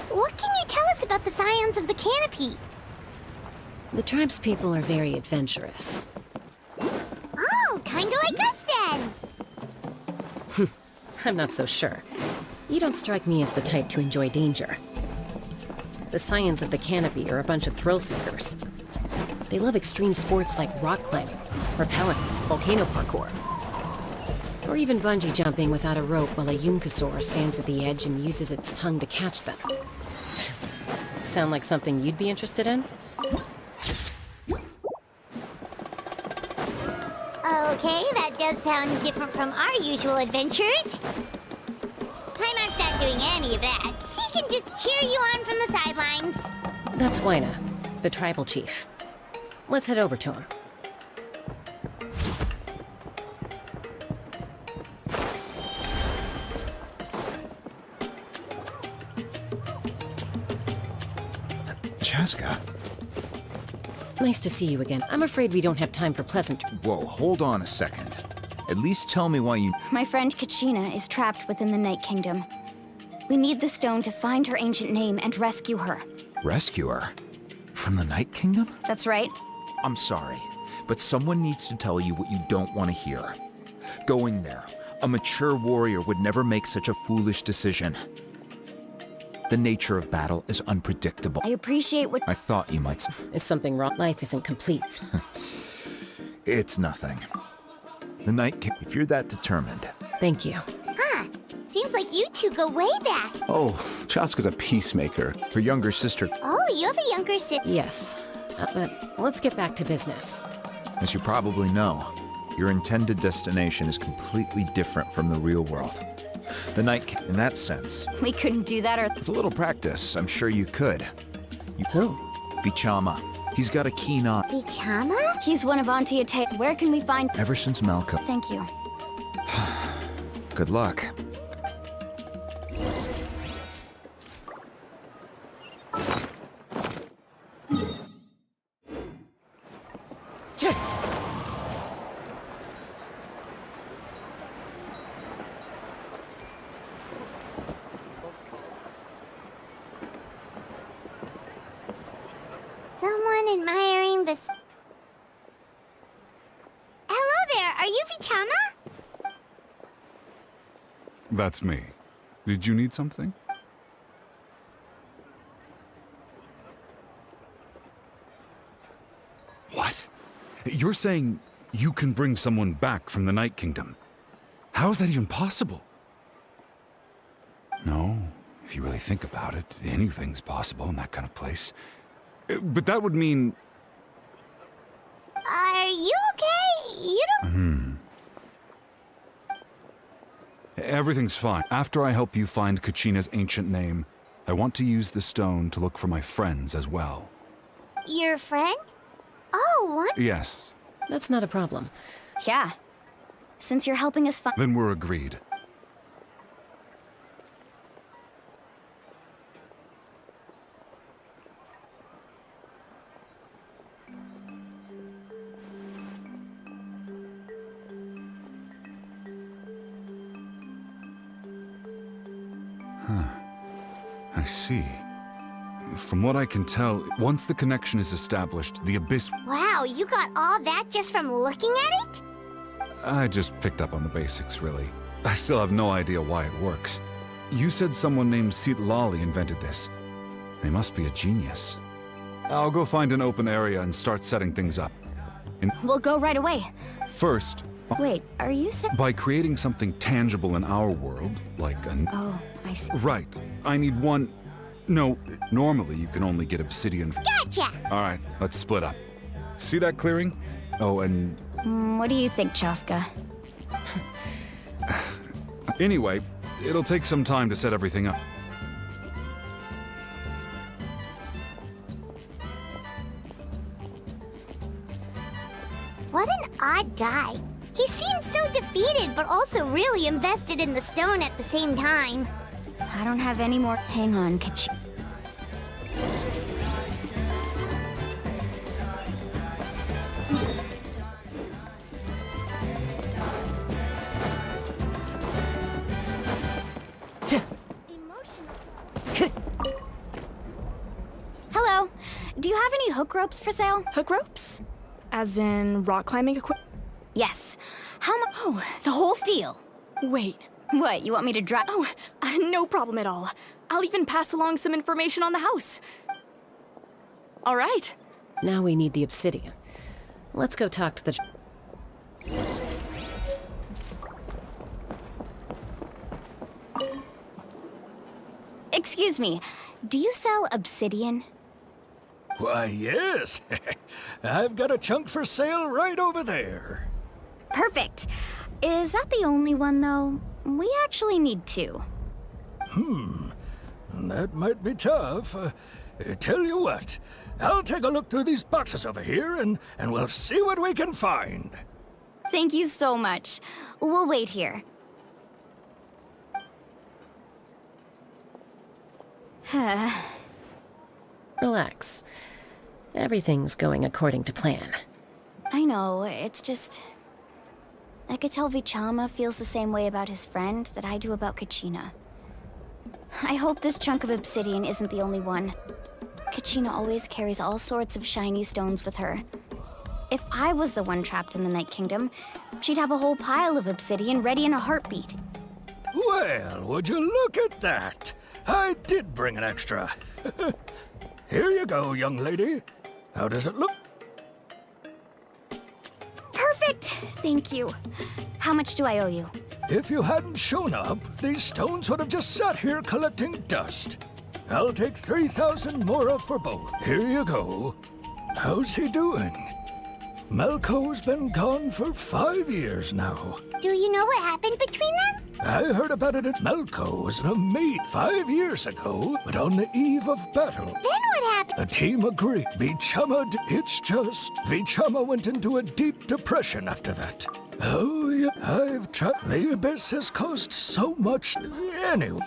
What can you tell us about the scions of the canopy? The tribespeople are very adventurous. Oh, kinda like us then! I'm not so sure. You don't strike me as the type to enjoy danger. The scions of the canopy are a bunch of thrill-seekers. They love extreme sports like rock climbing, rappelling, volcano parkour, or even bungee jumping without a rope while a Yunkasaur stands at the edge and uses its tongue to catch them. Sound like something you'd be interested in? Okay, that does sound different from our usual adventures. Paimon's not doing any of that. She can just cheer you on from the sidelines. That's Waina, the tribal chief. Let's head over to him. Chaska? Nice to see you again. I'm afraid we don't have time for pleasant... Whoa, hold on a second. At least tell me why you... My friend Kachina is trapped within the Night Kingdom. We need the stone to find her ancient name and rescue her. Rescue her? From the Night Kingdom? That's right. I'm sorry, but someone needs to tell you what you don't want to hear. Going there, a mature warrior would never make such a foolish decision. The nature of battle is unpredictable. I appreciate what... I thought you might... Is something wrong? Life isn't complete. It's nothing. The Night King... If you're that determined... Thank you. Huh. Seems like you two go way back. Oh, Chaska's a peacemaker. Her younger sister... Oh, you have a younger sister. Yes. But let's get back to business. As you probably know, your intended destination is completely different from the real world. The Night King, in that sense... We couldn't do that or... With a little practice, I'm sure you could. Who? Vichama. He's got a keen eye. Bichama? He's one of Auntie Ate. Where can we find... Ever since Malka. Thank you. Good luck. Someone admiring this... Hello there, are you Vichama? That's me. Did you need something? What? You're saying you can bring someone back from the Night Kingdom? How is that even possible? No, if you really think about it, anything's possible in that kind of place. But that would mean... Are you okay? You don't... Everything's fine. After I help you find Kachina's ancient name, I want to use the stone to look for my friends as well. Your friend? Oh, what? Yes. That's not a problem. Yeah. Since you're helping us find... Then we're agreed. I see. From what I can tell, once the connection is established, the abyss... Wow, you got all that just from looking at it? I just picked up on the basics, really. I still have no idea why it works. You said someone named Sitlali invented this. They must be a genius. I'll go find an open area and start setting things up. We'll go right away. First, Wait, are you saying... by creating something tangible in our world, like an... Oh, I see. Right. I need one... No, normally you can only get obsidian... Gotcha! Alright, let's split up. See that clearing? Oh, and... What do you think, Chaska? Anyway, it'll take some time to set everything up. What an odd guy. He seems so defeated, but also really invested in the stone at the same time. I don't have any more... Hang on, Do you have any hook ropes for sale? Hook ropes? As in rock climbing equipment? Yes. How much? Oh, the whole Deal. Wait. What, you want me to drive? Oh, no problem at all. I'll even pass along some information on the house. All right. Now we need the obsidian. Let's go talk to the... Excuse me, do you sell obsidian? Why, yes. I've got a chunk for sale right over there. Perfect. Is that the only one, though? We actually need two. That might be tough. Tell you what, I'll take a look through these boxes over here and we'll see what we can find. Thank you so much. We'll wait here. Relax. Everything's going according to plan. I know, it's just... I could tell Vichama feels the same way about his friend that I do about Kachina. I hope this chunk of obsidian isn't the only one. Kachina always carries all sorts of shiny stones with her. If I was the one trapped in the Night Kingdom, she'd have a whole pile of obsidian ready in a heartbeat. Well, would you look at that? I did bring an extra. Here you go, young lady. How does it look? Perfect! Thank you. How much do I owe you? If you hadn't shown up, these stones would have just sat here collecting dust. I'll take 3,000 mora for both. Here you go. How's he doing? Malco's been gone for 5 years now. Do you know what happened between them? I heard about it at Malco's in a meet 5 years ago, but on the eve of battle. Then what happened? The team agreed. It's just Vichama went into a deep depression after that. Oh, yeah, I've tried. The abyss has caused so much. Anyway.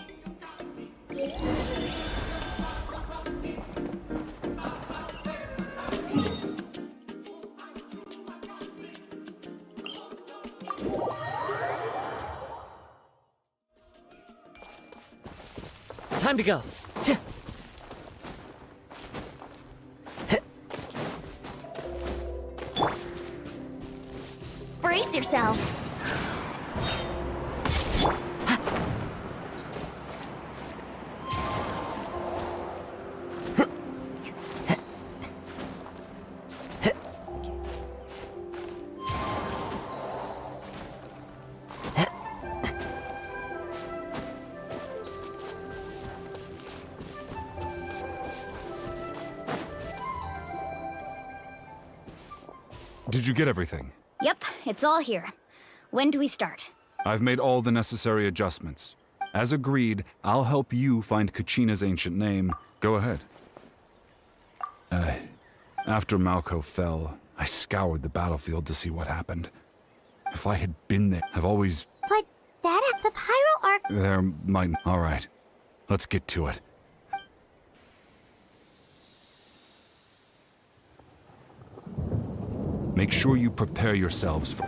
Time to go. Brace yourselves. Did you get everything? Yep, it's all here. When do we start? I've made all the necessary adjustments. As agreed, I'll help you find Kachina's ancient name. Go ahead. After Malco fell, I scoured the battlefield to see what happened. If I had been there, I've always... But that the Pyro Arc... There might... All right. Let's get to it. Make sure you prepare yourselves for...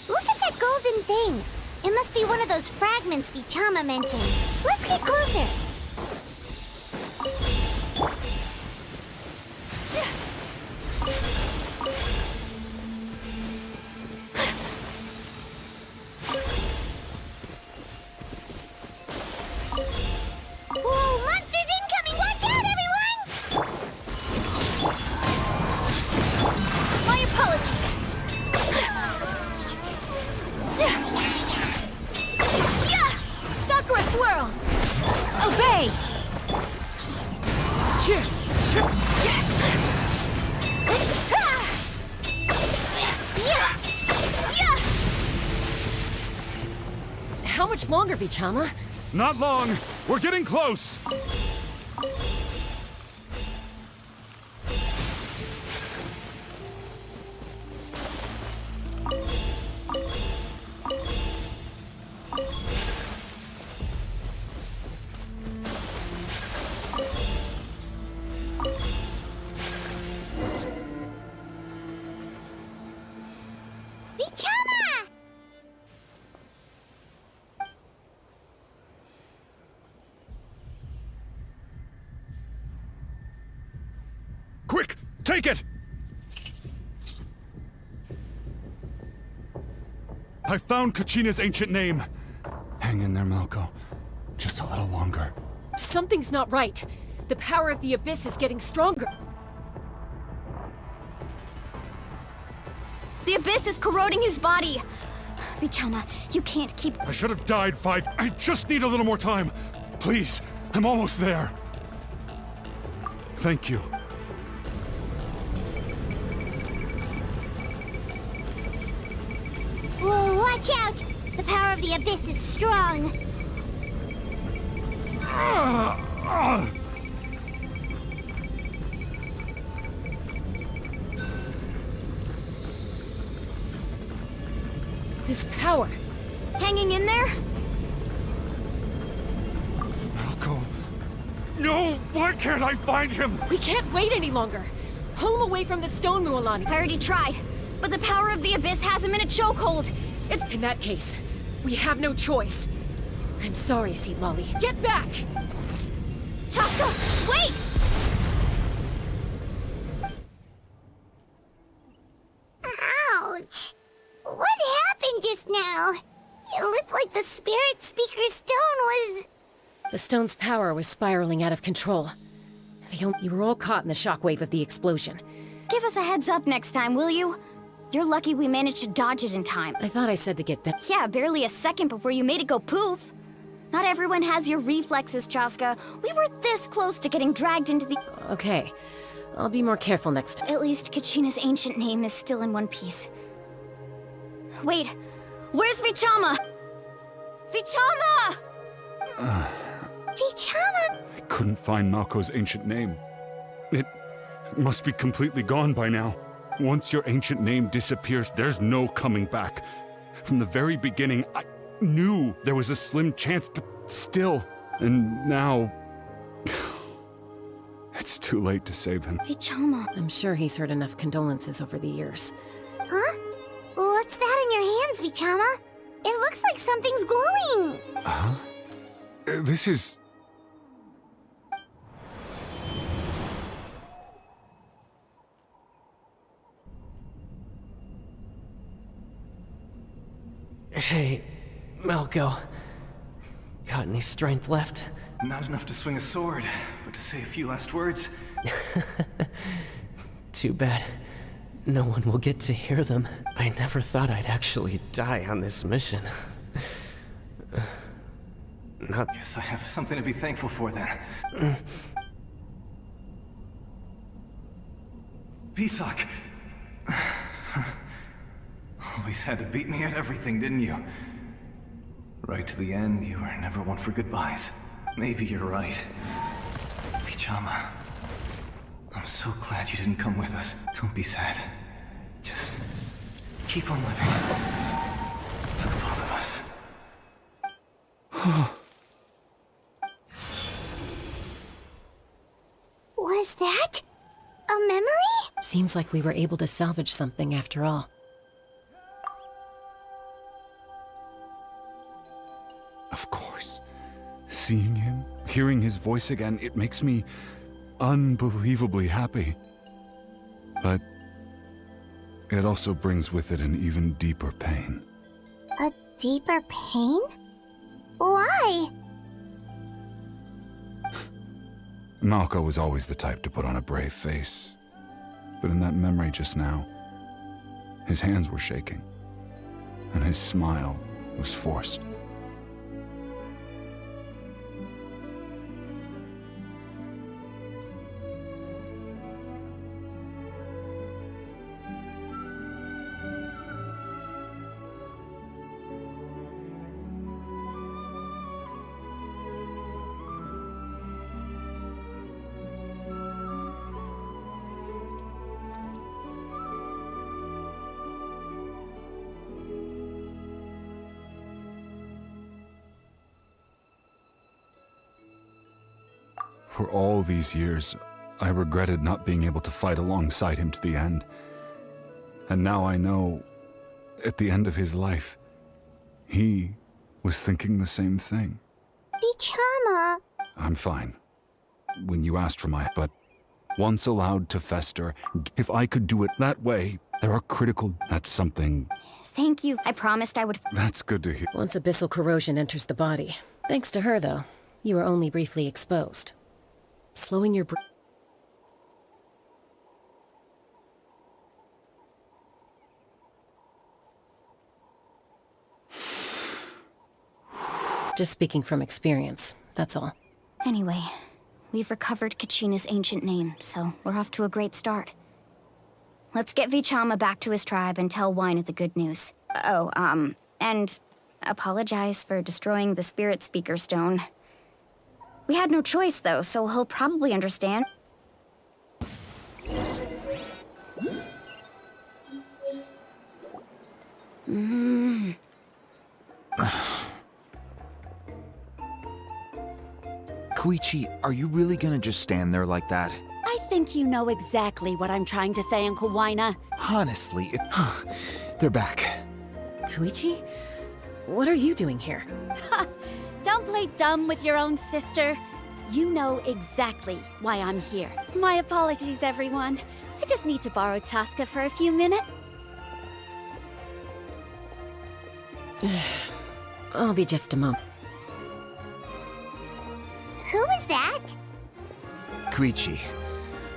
Look at that golden thing. It must be one of those fragments Vichama mentioned. Let's get closer. Whoa, monsters incoming! Watch out, everyone! My apologies. Sakura swirl. Obey. How much longer, Vichama? Not long! We're getting close! Vichama! Quick! Take it! I found Kachina's ancient name. Hang in there, Malko. Just a little longer. Something's not right. The power of the Abyss is getting stronger. The Abyss is corroding his body! Vichama, you can't keep... I should have died 5. I just need a little more time. Please, I'm almost there. Thank you. Whoa, watch out! The power of the Abyss is strong. This power. Hanging in there? Malko. No! Why can't I find him? We can't wait any longer. Pull him away from the stone, Mualani. I already tried, but the power of the Abyss has him in a chokehold. It's... In that case, we have no choice. I'm sorry, Seat Lolly. Get back! Chaska, wait! Ouch! What happened just now? It looked like the Spirit Speaker's stone was... The stone's power was spiraling out of control. You were all caught in the shockwave of the explosion. Give us a heads up next time, will you? You're lucky we managed to dodge it in time. I thought I said to get back. Yeah, barely a second before you made it go poof. Not everyone has your reflexes, Chaska. We were this close to getting dragged into the... Okay. I'll be more careful next time. At least Kachina's ancient name is still in one piece. Wait, where's Vichama? Vichama! Vichama! I couldn't find Malko's ancient name. It must be completely gone by now. Once your ancient name disappears, there's no coming back. From the very beginning, I knew there was a slim chance, but still. And now... it's too late to save him. Vichama. I'm sure he's heard enough condolences over the years. Huh? What's that in your hands, Vichama? It looks like something's glowing! Huh? This is... Hey, Malko. Got any strength left? Not enough to swing a sword, but to say a few last words. Too bad. No one will get to hear them. I never thought I'd actually die on this mission. Guess I have something to be thankful for then. Pisak! Always had to beat me at everything, didn't you? Right to the end, you were never one for goodbyes. Maybe you're right. Vichama, I'm so glad you didn't come with us. Don't be sad. Just keep on living. For the both of us. Was that a memory? Seems like we were able to salvage something after all. Of course. Seeing him, hearing his voice again, it makes me unbelievably happy. But it also brings with it an even deeper pain. A deeper pain? Why? Malko was always the type to put on a brave face. But in that memory just now, his hands were shaking, and his smile was forced. For all these years, I regretted not being able to fight alongside him to the end. And now I know, at the end of his life, he was thinking the same thing. Vichama. I'm fine. When you asked for but once allowed to fester. If I could do it that way, there are critical... That's something... Thank you. I promised I would... That's good to hear. Once abyssal corrosion enters the body. Thanks to her, though, you were only briefly exposed. Slowing your Just speaking from experience, that's all. Anyway, we've recovered Kachina's ancient name, so we're off to a great start. Let's get Vichama back to his tribe and tell Wyneth the good news. Oh, and apologize for destroying the Spirit Speaker Stone. We had no choice, though, so he'll probably understand. Koichi, are you really gonna just stand there like that? I think you know exactly what I'm trying to say, Uncle Wyna. Honestly, they're back. Koichi? What are you doing here? Don't play dumb with your own sister. You know exactly why I'm here. My apologies, everyone. I just need to borrow Chaska for a few minutes. I'll be just a moment. Who was that? Koichi,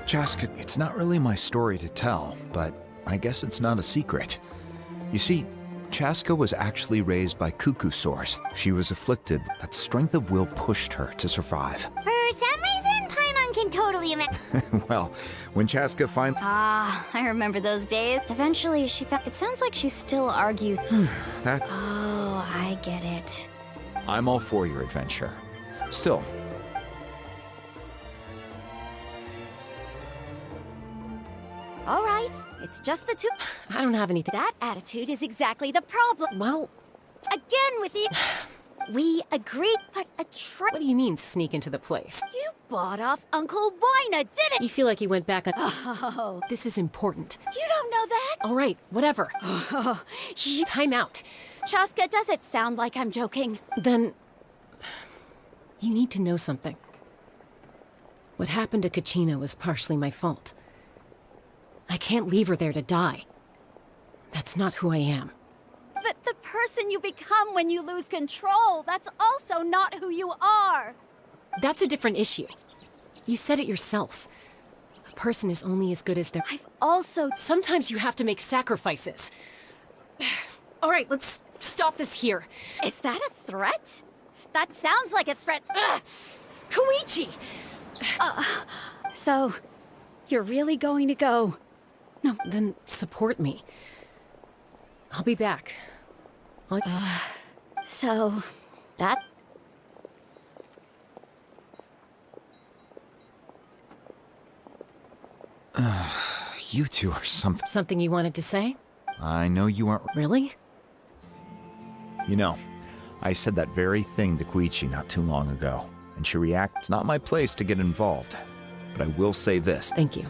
Chaska, it's not really my story to tell, but I guess it's not a secret. You see, Chaska was actually raised by cuckoo sores. She was afflicted, that strength of will pushed her to survive. For some reason, Paimon can totally imagine. Well, when Chaska finally... Ah, I remember those days. Eventually, she found... It sounds like she still argues. that... Oh, I get it. I'm all for your adventure. Still... All right, it's just the two. I don't have anything. That attitude is exactly the problem. Well, Again with you. We agreed, but a what do you mean, sneak into the place? You bought off Uncle Wyna, didn't You feel like you went back on... Oh, This is important. you don't know that? All right, whatever. Oh, Time out. Chaska, does it sound like I'm joking? Then... You need to know something. What happened to Kachina was partially my fault. I can't leave her there to die. That's not who I am. But the person you become when you lose control, that's also not who you are. That's a different issue. You said it yourself. A person is only as good as their... I've also... Sometimes you have to make sacrifices. All right, let's stop this here. Is that a threat? That sounds like a threat. Koichi! So, you're really going to go? No, then support me. I'll be back. So, that... You two are something... Something you wanted to say? I know you aren't... Really? You know, I said that very thing to Koichi not too long ago, and she reacted. It's not my place to get involved, but I will say this. Thank you.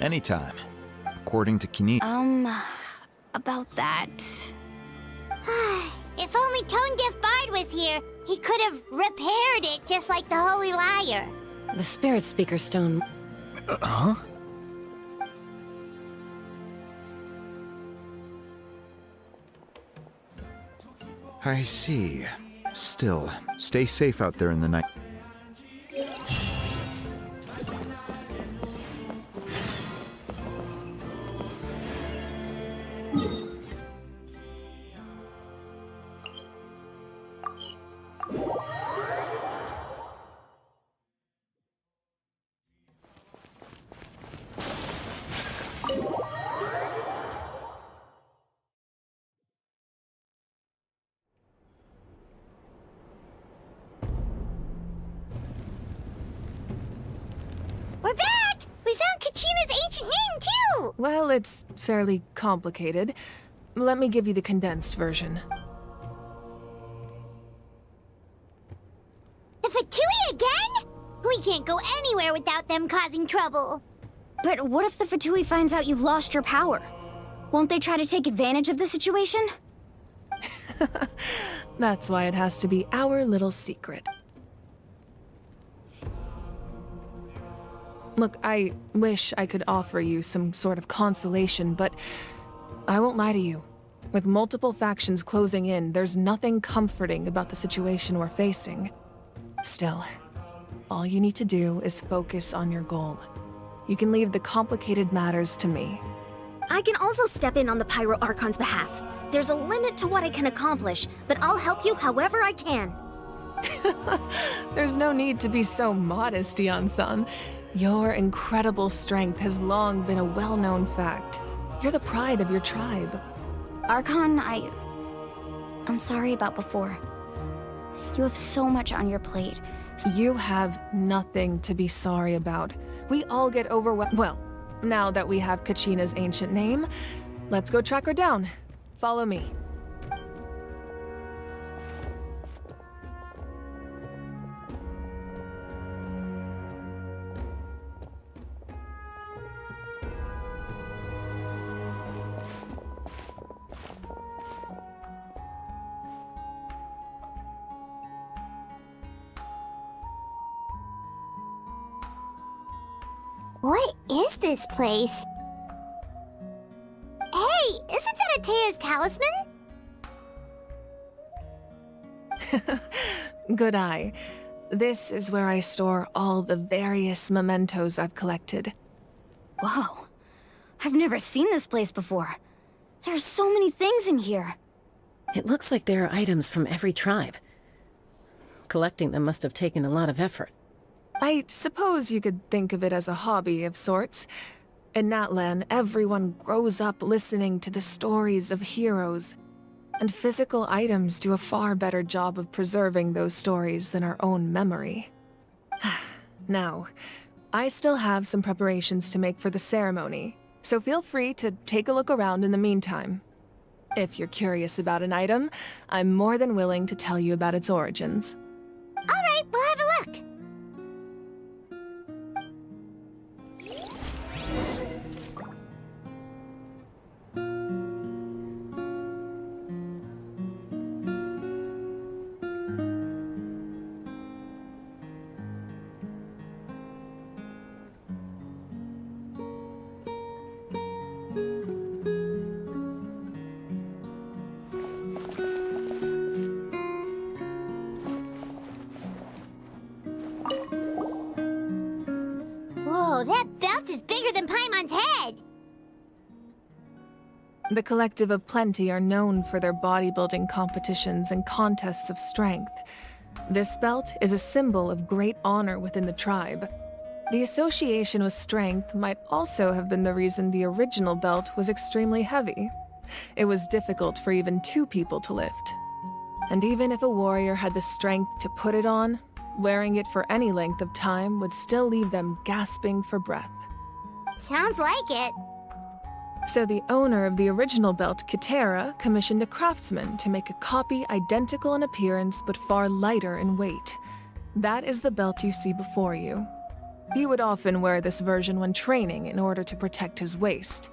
Anytime. According to Kini... About that... If only Tone Deaf Bard was here, he could have repaired it just like the Holy Liar. The Spirit Speaker Stone... Huh? I see. Still, stay safe out there in the night. We're back! We found Kachina's ancient name, too! Well, it's fairly complicated. Let me give you the condensed version. The Fatui again? We can't go anywhere without them causing trouble. But what if the Fatui finds out you've lost your power? Won't they try to take advantage of the situation? That's why it has to be our little secret. Look, I wish I could offer you some sort of consolation, but I won't lie to you. With multiple factions closing in, there's nothing comforting about the situation we're facing. Still, all you need to do is focus on your goal. You can leave the complicated matters to me. I can also step in on the Pyro Archon's behalf. There's a limit to what I can accomplish, but I'll help you however I can. There's no need to be so modest, Yan-san. Your incredible strength has long been a well-known fact. You're the pride of your tribe. Archon, I'm sorry about before. You have so much on your plate. You have nothing to be sorry about. We all get overwhelmed. Well, now that we have Kachina's ancient name, let's go track her down. Follow me. What is this place? Hey, isn't that Atea's talisman? Good eye. This is where I store all the various mementos I've collected. Whoa. I've never seen this place before. There's so many things in here. It looks like there are items from every tribe. Collecting them must have taken a lot of effort. I suppose you could think of it as a hobby of sorts. In Natlan, everyone grows up listening to the stories of heroes, and physical items do a far better job of preserving those stories than our own memory. Now, I still have some preparations to make for the ceremony, so feel free to take a look around in the meantime. If you're curious about an item, I'm more than willing to tell you about its origins. All right, we'll have a look. Whoa, that belt is bigger than Paimon's head! The Collective of Plenty are known for their bodybuilding competitions and contests of strength. This belt is a symbol of great honor within the tribe. The association with strength might also have been the reason the original belt was extremely heavy. It was difficult for even two people to lift. And even if a warrior had the strength to put it on, wearing it for any length of time would still leave them gasping for breath. Sounds like it. So the owner of the original belt, Kitera, commissioned a craftsman to make a copy identical in appearance but far lighter in weight. That is the belt you see before you. He would often wear this version when training in order to protect his waist.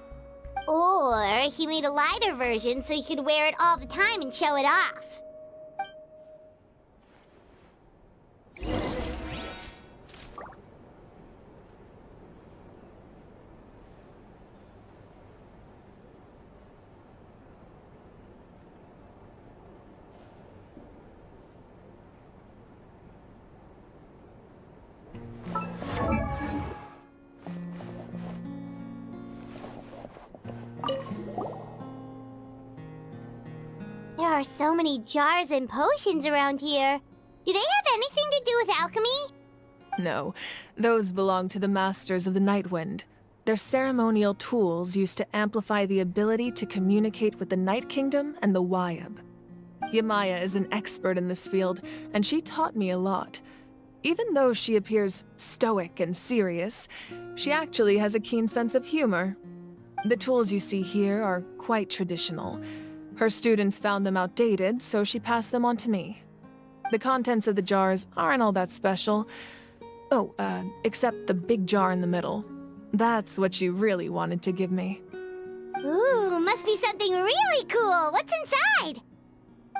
Or he made a lighter version so he could wear it all the time and show it off. There are so many jars and potions around here. Do they have anything to do with alchemy? No, those belong to the Masters of the Nightwind. They're ceremonial tools used to amplify the ability to communicate with the Night Kingdom and the Wyab. Yamaya is an expert in this field, and she taught me a lot. Even though she appears stoic and serious, she actually has a keen sense of humor. The tools you see here are quite traditional. Her students found them outdated, so she passed them on to me. The contents of the jars aren't all that special. Oh, except the big jar in the middle. That's what she really wanted to give me. Ooh, must be something really cool. What's inside?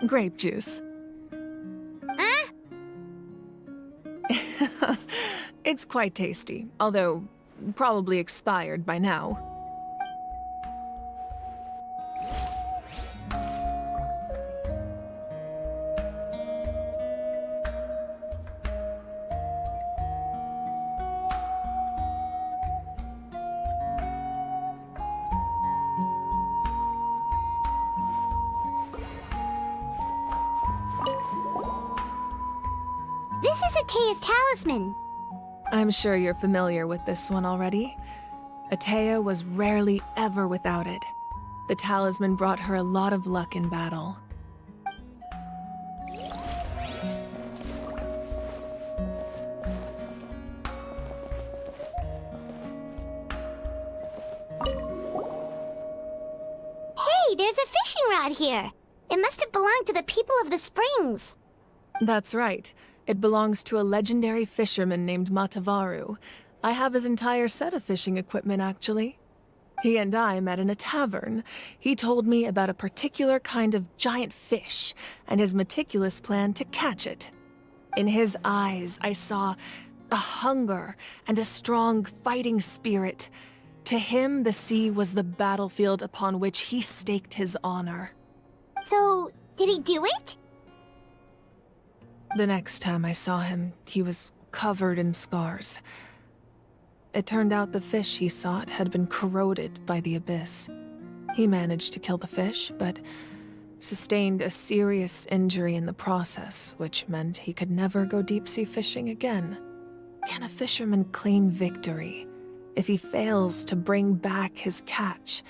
Grape juice. Huh? It's quite tasty, although probably expired by now. This is Atea's talisman. I'm sure you're familiar with this one already. Atea was rarely ever without it. The talisman brought her a lot of luck in battle. Hey, there's a fishing rod here. It must have belonged to the people of the springs. That's right. It belongs to a legendary fisherman named Matavaru. I have his entire set of fishing equipment, actually. He and I met in a tavern. He told me about a particular kind of giant fish and his meticulous plan to catch it. In his eyes, I saw a hunger and a strong fighting spirit. To him, the sea was the battlefield upon which he staked his honor. So, did he do it? The next time I saw him, he was covered in scars. It turned out the fish he sought had been corroded by the abyss. He managed to kill the fish, but sustained a serious injury in the process, which meant he could never go deep-sea fishing again. Can a fisherman claim victory if he fails to bring back his catch?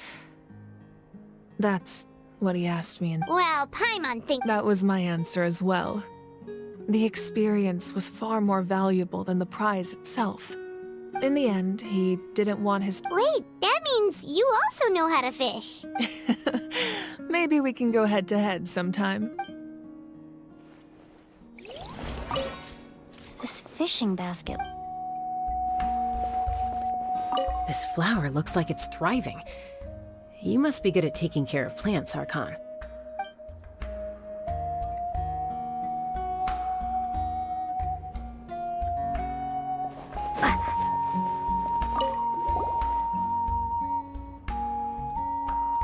That's what he asked me, and Well, Paimon thinks that was my answer as well. The experience was far more valuable than the prize itself. In the end, he didn't want his... Wait, that means you also know how to fish. Maybe we can go head-to-head sometime. This fishing basket. This flower looks like it's thriving. You must be good at taking care of plants, Archon.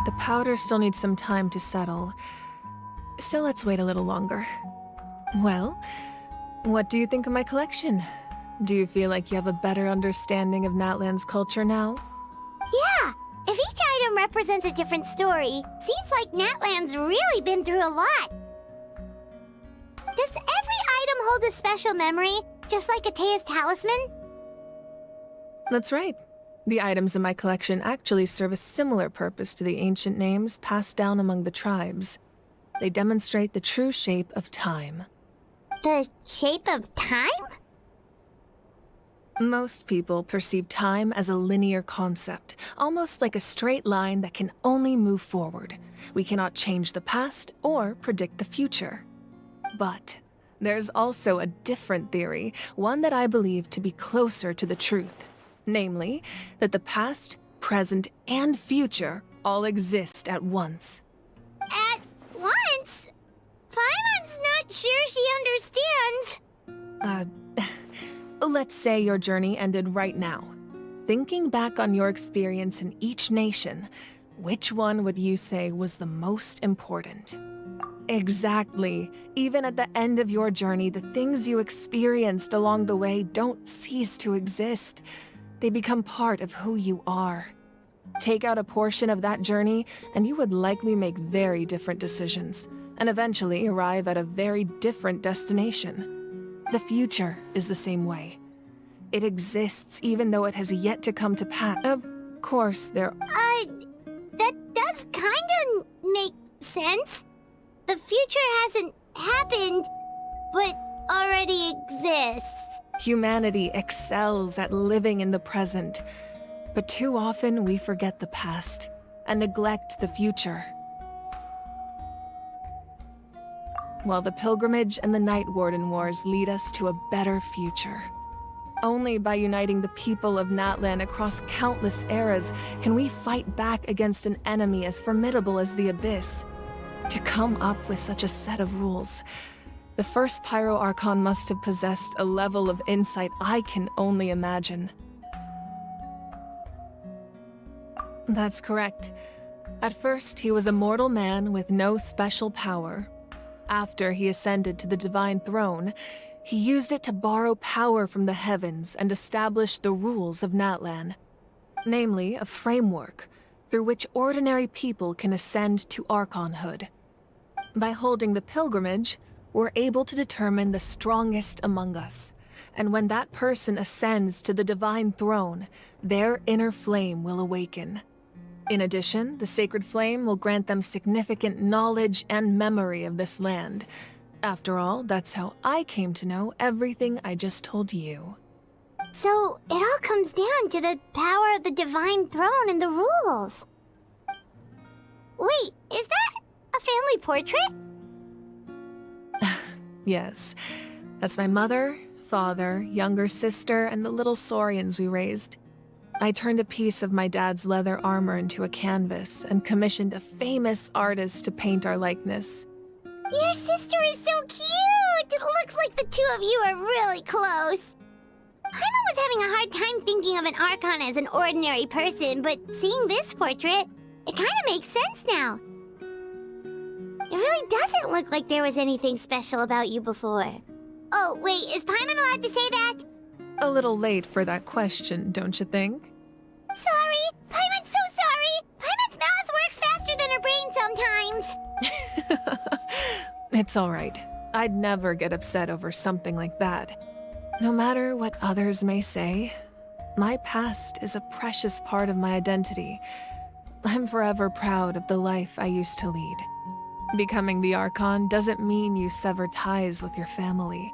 The powder still needs some time to settle, so let's wait a little longer. Well, what do you think of my collection? Do you feel like you have a better understanding of Natlan's culture now? Yeah, if each item represents a different story, seems like Natlan's really been through a lot. Does every item hold a special memory, just like Atea's talisman? That's right. The items in my collection actually serve a similar purpose to the ancient names passed down among the tribes. They demonstrate the true shape of time. The shape of time? Most people perceive time as a linear concept, almost like a straight line that can only move forward. We cannot change the past or predict the future. But there's also a different theory, one that I believe to be closer to the truth. Namely, that the past, present, and future all exist at once. At once? Paimon's not sure she understands. Let's say your journey ended right now. Thinking back on your experience in each nation, which one would you say was the most important? Exactly. Even at the end of your journey, the things you experienced along the way don't cease to exist. They become part of who you are. Take out a portion of that journey, and you would likely make very different decisions, and eventually arrive at a very different destination. The future is the same way. It exists even though it has yet to come to pass. Of course, there... That does kinda make sense. The future hasn't happened, but already exists. Humanity excels at living in the present, but too often we forget the past and neglect the future. While the pilgrimage and the Night Warden Wars lead us to a better future. Only by uniting the people of Natlan across countless eras can we fight back against an enemy as formidable as the Abyss. To come up with such a set of rules, The first Pyro Archon must have possessed a level of insight I can only imagine. That's correct. At first, he was a mortal man with no special power. After he ascended to the Divine Throne, he used it to borrow power from the heavens and establish the rules of Natlan. Namely, a framework through which ordinary people can ascend to Archonhood. By holding the pilgrimage, we're able to determine the strongest among us. And when that person ascends to the Divine Throne, their inner flame will awaken. In addition, the sacred flame will grant them significant knowledge and memory of this land. After all, that's how I came to know everything I just told you. So, it all comes down to the power of the Divine Throne and the rules. Wait, is that a family portrait? Yes. That's my mother, father, younger sister, and the little saurians we raised. I turned a piece of my dad's leather armor into a canvas and commissioned a famous artist to paint our likeness. Your sister is so cute! It looks like the two of you are really close. Paimon was having a hard time thinking of an Archon as an ordinary person, but seeing this portrait, it kind of makes sense now. It really doesn't look like there was anything special about you before. Oh, wait, is Paimon allowed to say that? A little late for that question, don't you think? Sorry! Paimon's so sorry! Paimon's mouth works faster than her brain sometimes! It's alright. I'd never get upset over something like that. No matter what others may say, my past is a precious part of my identity. I'm forever proud of the life I used to lead. Becoming the Archon doesn't mean you sever ties with your family.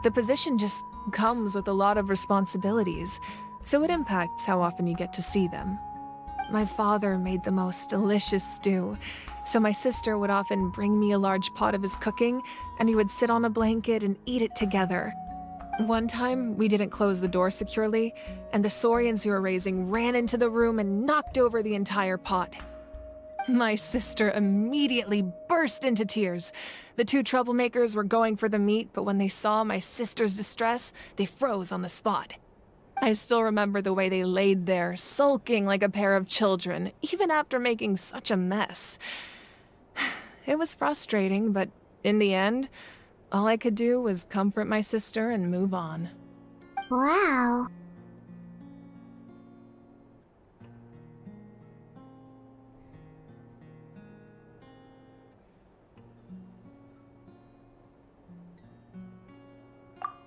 The position just comes with a lot of responsibilities, so it impacts how often you get to see them. My father made the most delicious stew, so my sister would often bring me a large pot of his cooking, and we would sit on a blanket and eat it together. One time, we didn't close the door securely, and the saurians we were raising ran into the room and knocked over the entire pot. My sister immediately burst into tears. The two troublemakers were going for the meat, but when they saw my sister's distress, they froze on the spot. I still remember the way they laid there, sulking like a pair of children, even after making such a mess. It was frustrating, but in the end, all I could do was comfort my sister and move on. Wow.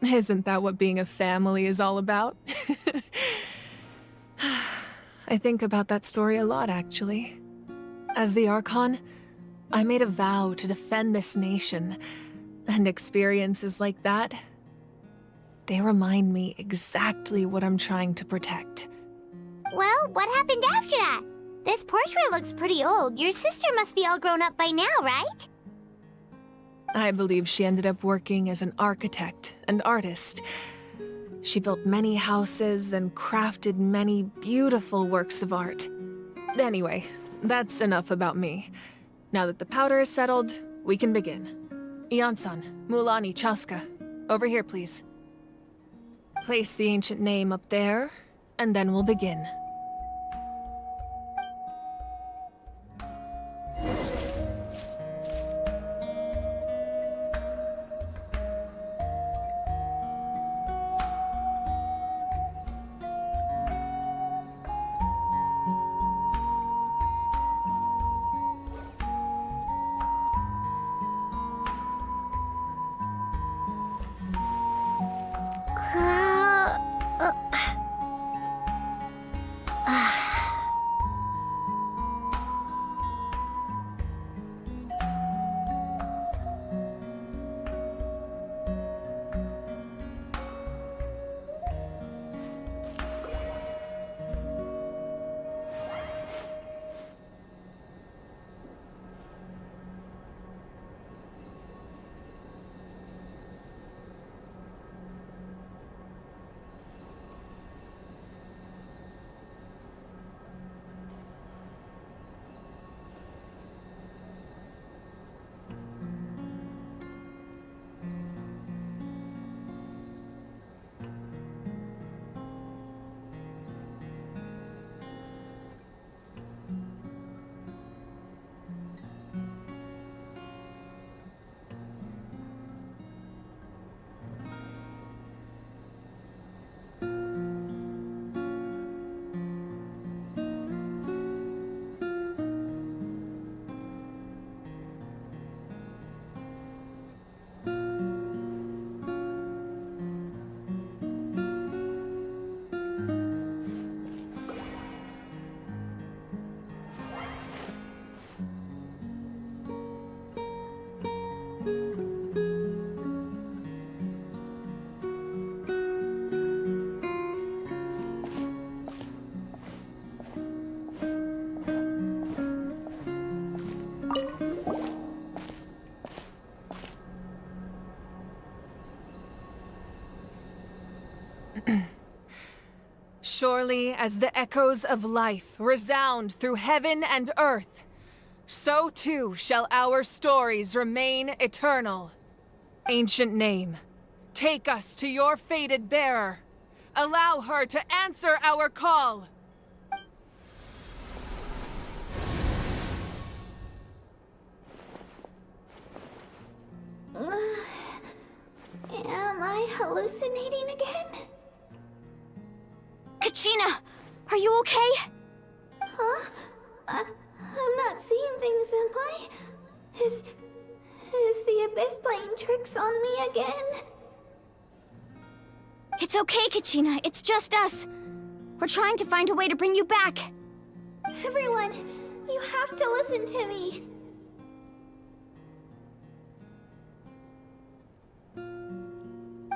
Isn't that what being a family is all about? I think about that story a lot, actually. As the Archon, I made a vow to defend this nation, and experiences like that, they remind me exactly what I'm trying to protect. Well, what happened after that? This portrait looks pretty old. Your sister must be all grown up by now, right? I believe she ended up working as an architect and artist. She built many houses and crafted many beautiful works of art. Anyway, that's enough about me. Now that the powder is settled, we can begin. Ian-san, Mulani, Chaska, over here, please. Place the ancient name up there, and then we'll begin. Surely as the echoes of life resound through heaven and earth, so too shall our stories remain eternal. Ancient name, take us to your fated bearer. Allow her to answer our call. Am I hallucinating again? Kachina, are you okay? Huh? I'm not seeing things, am I? Is the Abyss playing tricks on me again? It's okay, Kachina. It's just us. We're trying to find a way to bring you back. Everyone, you have to listen to me.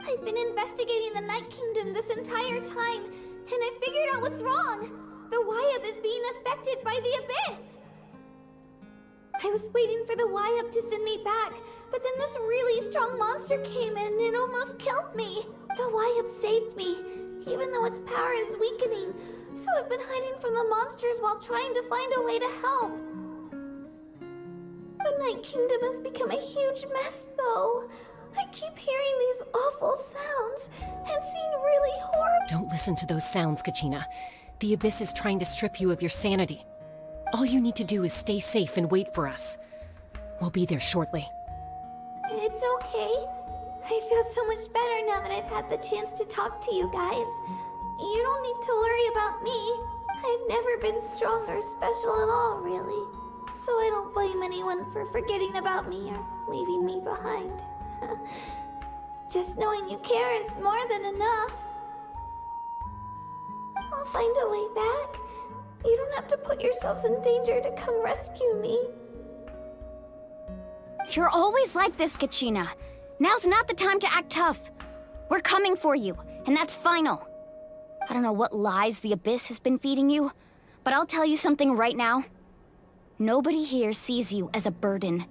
I've been investigating the Night Kingdom this entire time, and I figured out what's wrong. The Wyab is being affected by the Abyss. I was waiting for the Wyab to send me back, but then this really strong monster came in and it almost killed me. The Wyab saved me, even though its power is weakening, so I've been hiding from the monsters while trying to find a way to help. The Night Kingdom has become a huge mess, though. I keep hearing these awful sounds and seeing really horrible. Don't listen to those sounds, Kachina. The Abyss is trying to strip you of your sanity. All you need to do is stay safe and wait for us. We'll be there shortly. It's okay. I feel so much better now that I've had the chance to talk to you guys. You don't need to worry about me. I've never been strong or special at all, really. So I don't blame anyone for forgetting about me or leaving me behind. Just knowing you care is more than enough. I'll find a way back. You don't have to put yourselves in danger to come rescue me. You're always like this, Kachina. Now's not the time to act tough. We're coming for you, and that's final. I don't know what lies the Abyss has been feeding you, but I'll tell you something right now. Nobody here sees you as a burden.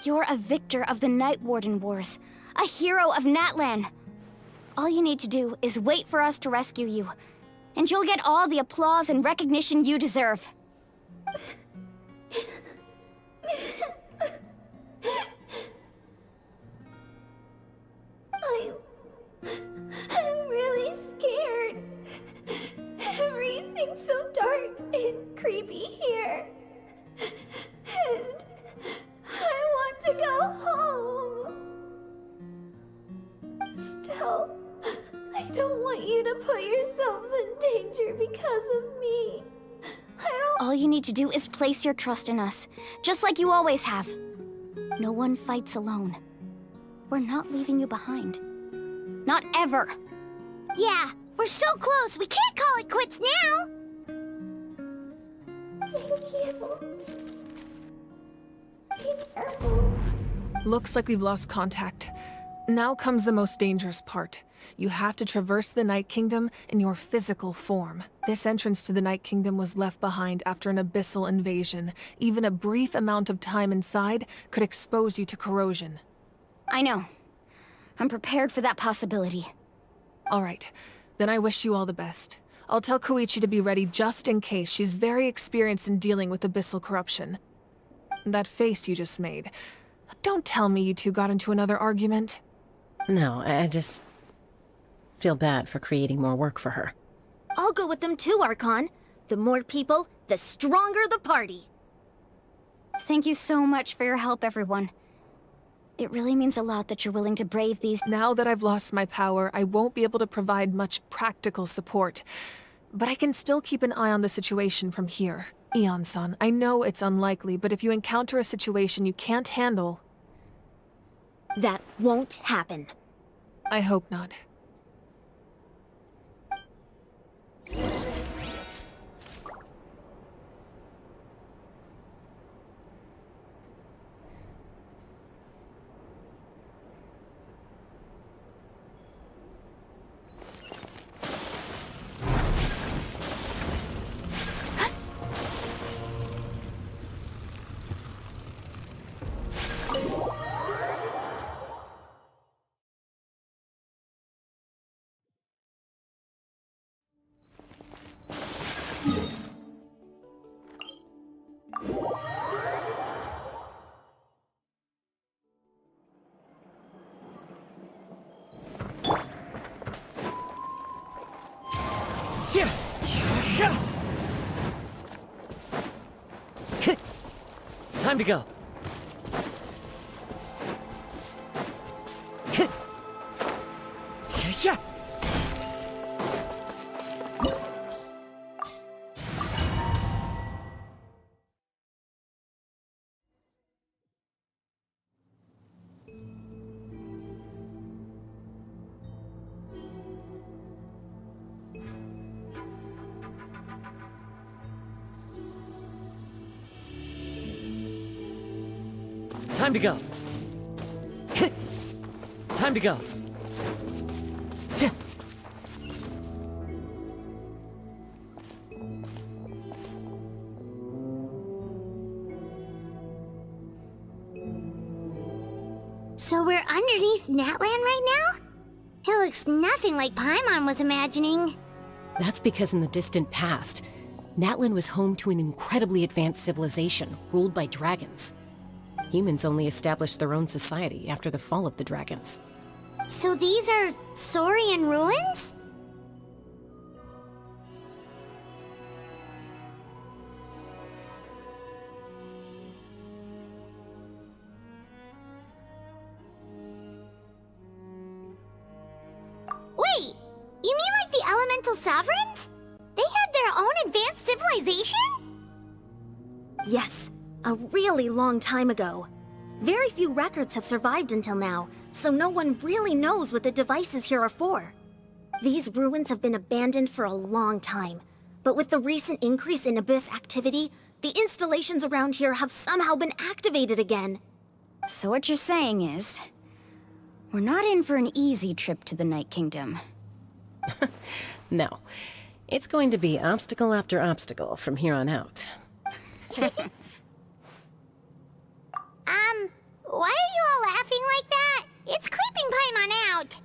You're a victor of the Night Warden Wars, a hero of Natlan. All you need to do is wait for us to rescue you, and you'll get all the applause and recognition you deserve. I'm really scared. Everything's so dark and creepy here. And I want to go home. Still, I don't want you to put yourselves in danger because of me. All you need to do is place your trust in us, just like you always have. No one fights alone. We're not leaving you behind. Not ever. Yeah, we're so close. We can't call it quits now. Thank you. Be careful. Looks like we've lost contact. Now comes the most dangerous part. You have to traverse the Night Kingdom in your physical form. This entrance to the Night Kingdom was left behind after an abyssal invasion. Even a brief amount of time inside could expose you to corrosion. I know. I'm prepared for that possibility. All right. Then I wish you all the best. I'll tell Koichi to be ready just in case. She's very experienced in dealing with abyssal corruption. That face you just made. Don't tell me you two got into another argument. No, I just feel bad for creating more work for her. I'll go with them too, Archon. The more people, the stronger the party. Thank you so much for your help, everyone. It really means a lot that you're willing to brave these— Now that I've lost my power, I won't be able to provide much practical support. But I can still keep an eye on the situation from here. Eon-san, I know it's unlikely, but if you encounter a situation you can't handle— That won't happen. I hope not. Time to go. Time to go. Time to go. So we're underneath Natland right now? It looks nothing like Paimon was imagining. That's because in the distant past, Natlan was home to an incredibly advanced civilization ruled by dragons. Humans only established their own society after the fall of the dragons. So these are Saurian ruins? Wait, you mean like the elemental sovereigns? They had their own advanced civilization? Yes, a really long time ago. Very few records have survived until now, so no one really knows what the devices here are for. These ruins have been abandoned for a long time, but with the recent increase in Abyss activity, the installations around here have somehow been activated again. So what you're saying is, we're not in for an easy trip to the Night Kingdom. No. It's going to be obstacle after obstacle from here on out. Why are you all laughing like that? It's creeping Paimon out.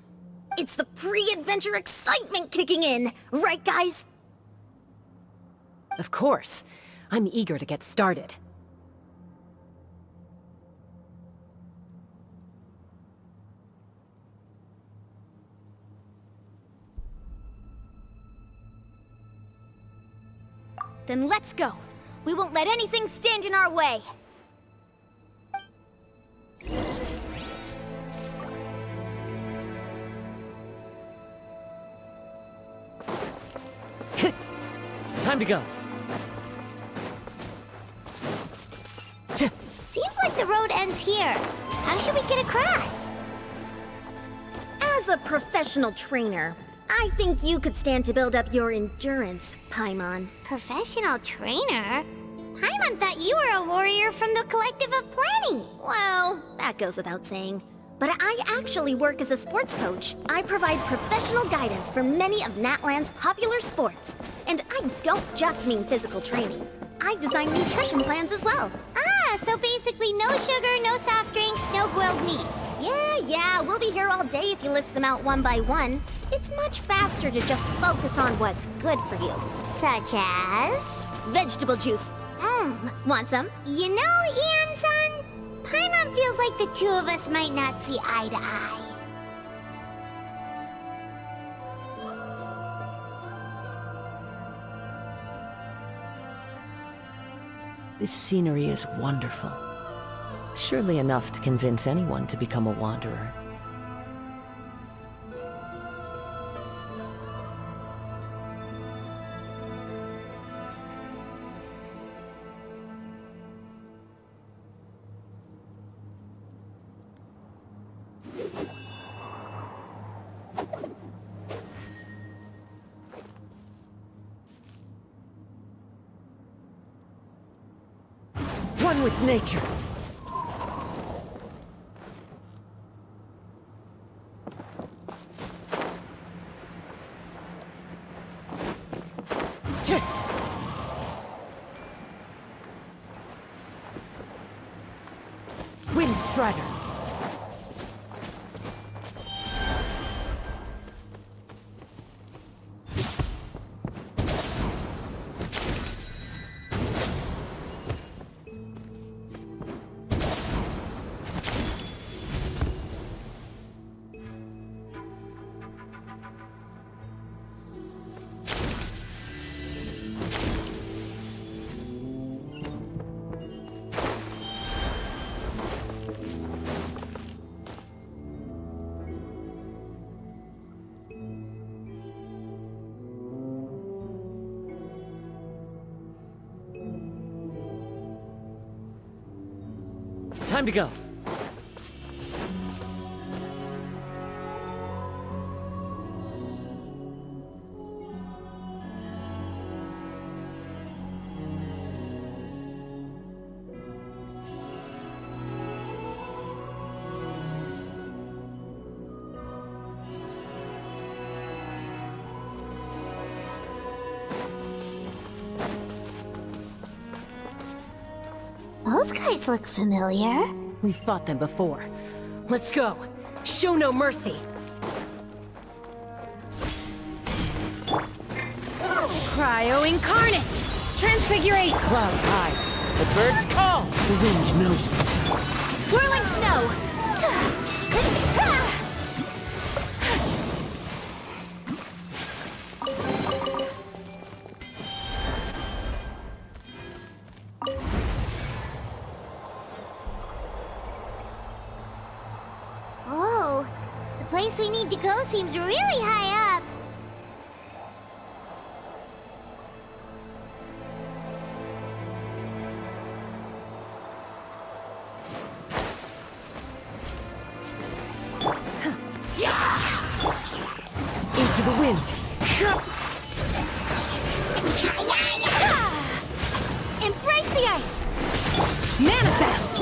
It's the pre-adventure excitement kicking in, right guys? Of course. I'm eager to get started. Then let's go. We won't let anything stand in our way. Time to go. Seems like the road ends here. How should we get across? As a professional trainer, I think you could stand to build up your endurance, Paimon. Professional trainer? Paimon thought you were a warrior from the Collective of Planning. Well, that goes without saying. But I actually work as a sports coach. I provide professional guidance for many of Natland's popular sports. And I don't just mean physical training. I design nutrition plans as well. Ah, so basically no sugar, no soft drinks, no grilled meat. Yeah, we'll be here all day if you list them out one by one. It's much faster to just focus on what's good for you. Such as? Vegetable juice. Want some? You know, Ian-san, Paimon feels like the two of us might not see eye to eye. This scenery is wonderful. Surely enough to convince anyone to become a wanderer. One with nature. Wind Strider. Time to go. Those guys look familiar. We've fought them before. Let's go. Show no mercy. Cryo incarnate! Transfiguration! Clouds high. The birds call. The wind knows me. Whirling snow! Oh, the place we need to go seems really high up. Into the wind. Embrace the ice! Manifest!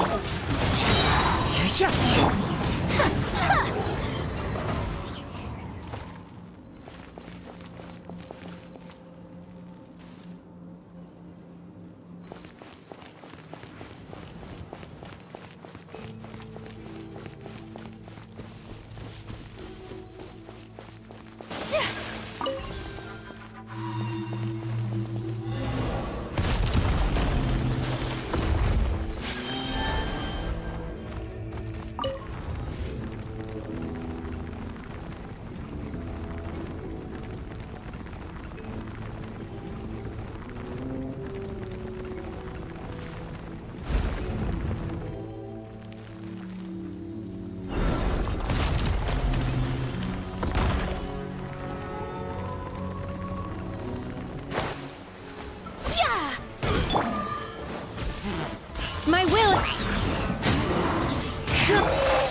My will...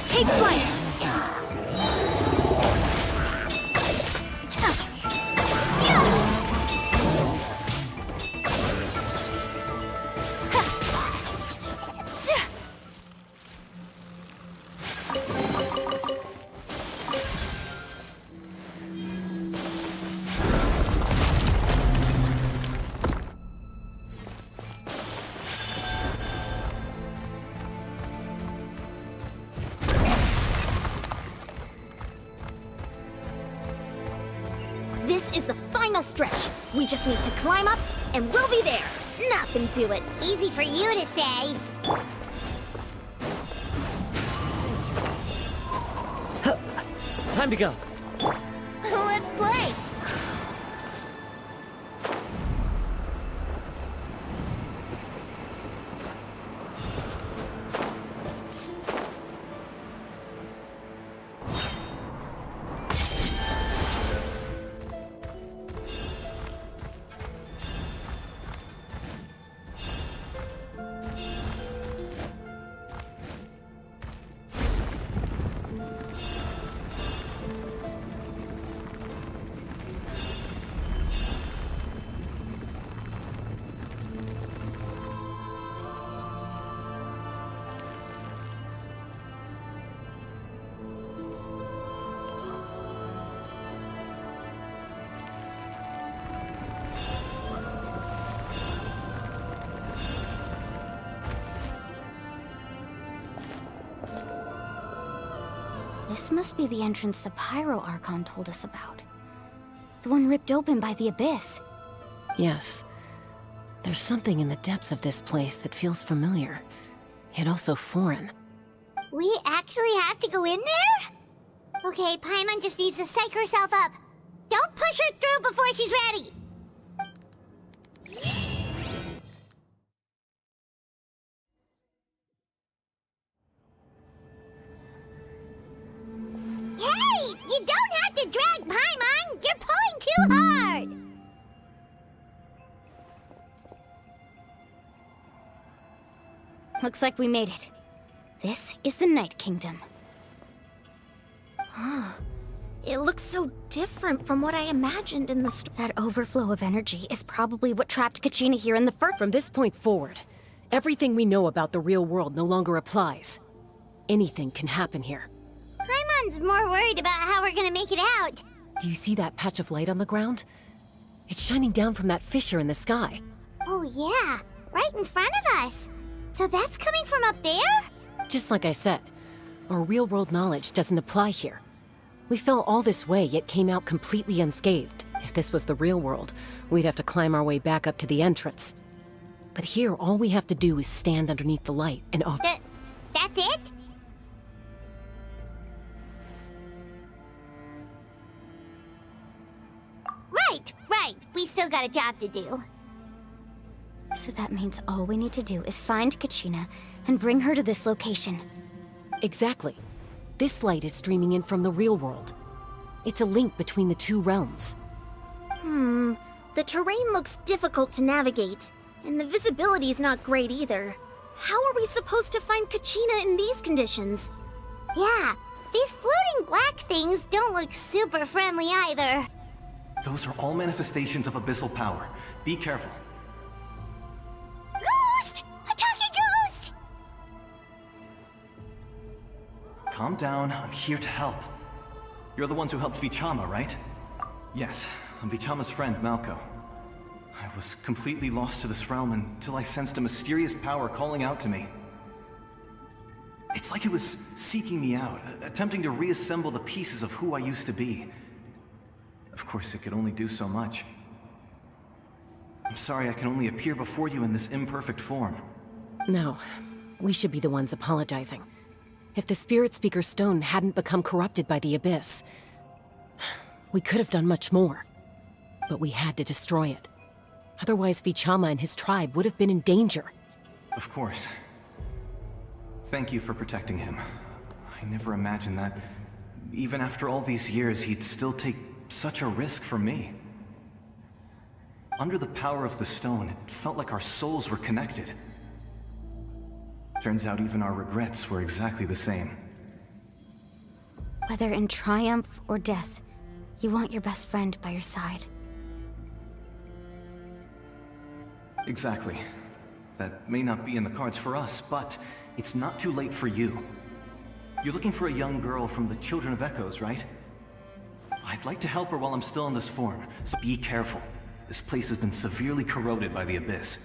Take flight! This is the final stretch. We just need to climb up, and we'll be there. Nothing to it. Easy for you to say. Time to go. Let's play. This must be the entrance the Pyro Archon told us about. The one ripped open by the Abyss. Yes. There's something in the depths of this place that feels familiar, yet also foreign. We actually have to go in there? Okay, Paimon just needs to psych herself up. Don't push her through before she's ready. Hey! You don't have to drag Paimon! You're pulling too hard! Looks like we made it. This is the Night Kingdom. It looks so different from what I imagined in the story. That overflow of energy is probably what trapped Kachina here in the first. From this point forward, everything we know about the real world no longer applies. Anything can happen here. Paimon's more worried about how we're gonna make it out. Do you see that patch of light on the ground? It's shining down from that fissure in the sky. Oh yeah, right in front of us. So that's coming from up there? Just like I said, our real-world knowledge doesn't apply here. We fell all this way, yet came out completely unscathed. If this was the real world, we'd have to climb our way back up to the entrance. But here, all we have to do is stand underneath the light and off. That's it? Right. We still got a job to do. So that means all we need to do is find Kachina and bring her to this location. Exactly. This light is streaming in from the real world. It's a link between the two realms. The terrain looks difficult to navigate, and the visibility's not great either. How are we supposed to find Kachina in these conditions? Yeah, these floating black things don't look super friendly either. Those are all manifestations of abyssal power. Be careful. Ghost! A talking ghost! Calm down, I'm here to help. You're the ones who helped Vichama, right? Yes, I'm Vichama's friend, Malko. I was completely lost to this realm until I sensed a mysterious power calling out to me. It's like it was seeking me out, attempting to reassemble the pieces of who I used to be. Of course, it could only do so much. I'm sorry I can only appear before you in this imperfect form. No, we should be the ones apologizing. If the Spirit Speaker Stone hadn't become corrupted by the Abyss, we could have done much more. But we had to destroy it. Otherwise, Vichama and his tribe would have been in danger. Of course. Thank you for protecting him. I never imagined that, even after all these years, he'd still take such a risk for me. Under the power of the stone, it felt like our souls were connected. Turns out even our regrets were exactly the same. Whether in triumph or death, you want your best friend by your side. Exactly. That may not be in the cards for us, but it's not too late for you. You're looking for a young girl from the Children of Echoes, right? I'd like to help her while I'm still in this form, so be careful. This place has been severely corroded by the Abyss.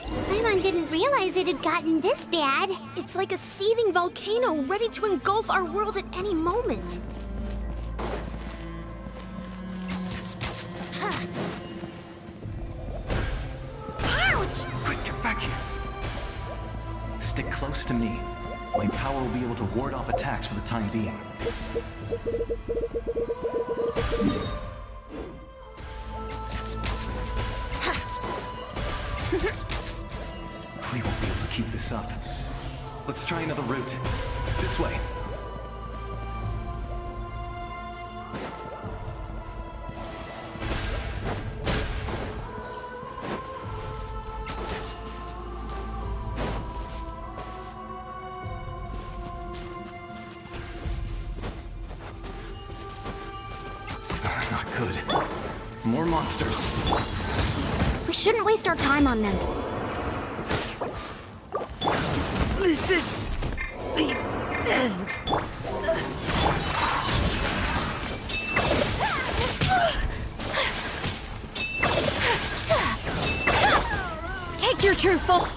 Paimon didn't realize it had gotten this bad. It's like a seething volcano ready to engulf our world at any moment. Ouch! Quick, get back here! Stick close to me. My power will be able to ward off attacks for the time being. We won't be able to keep this up. Let's try another route. This way. Not good. More monsters. We shouldn't waste our time on them. This is the end. Take your true form.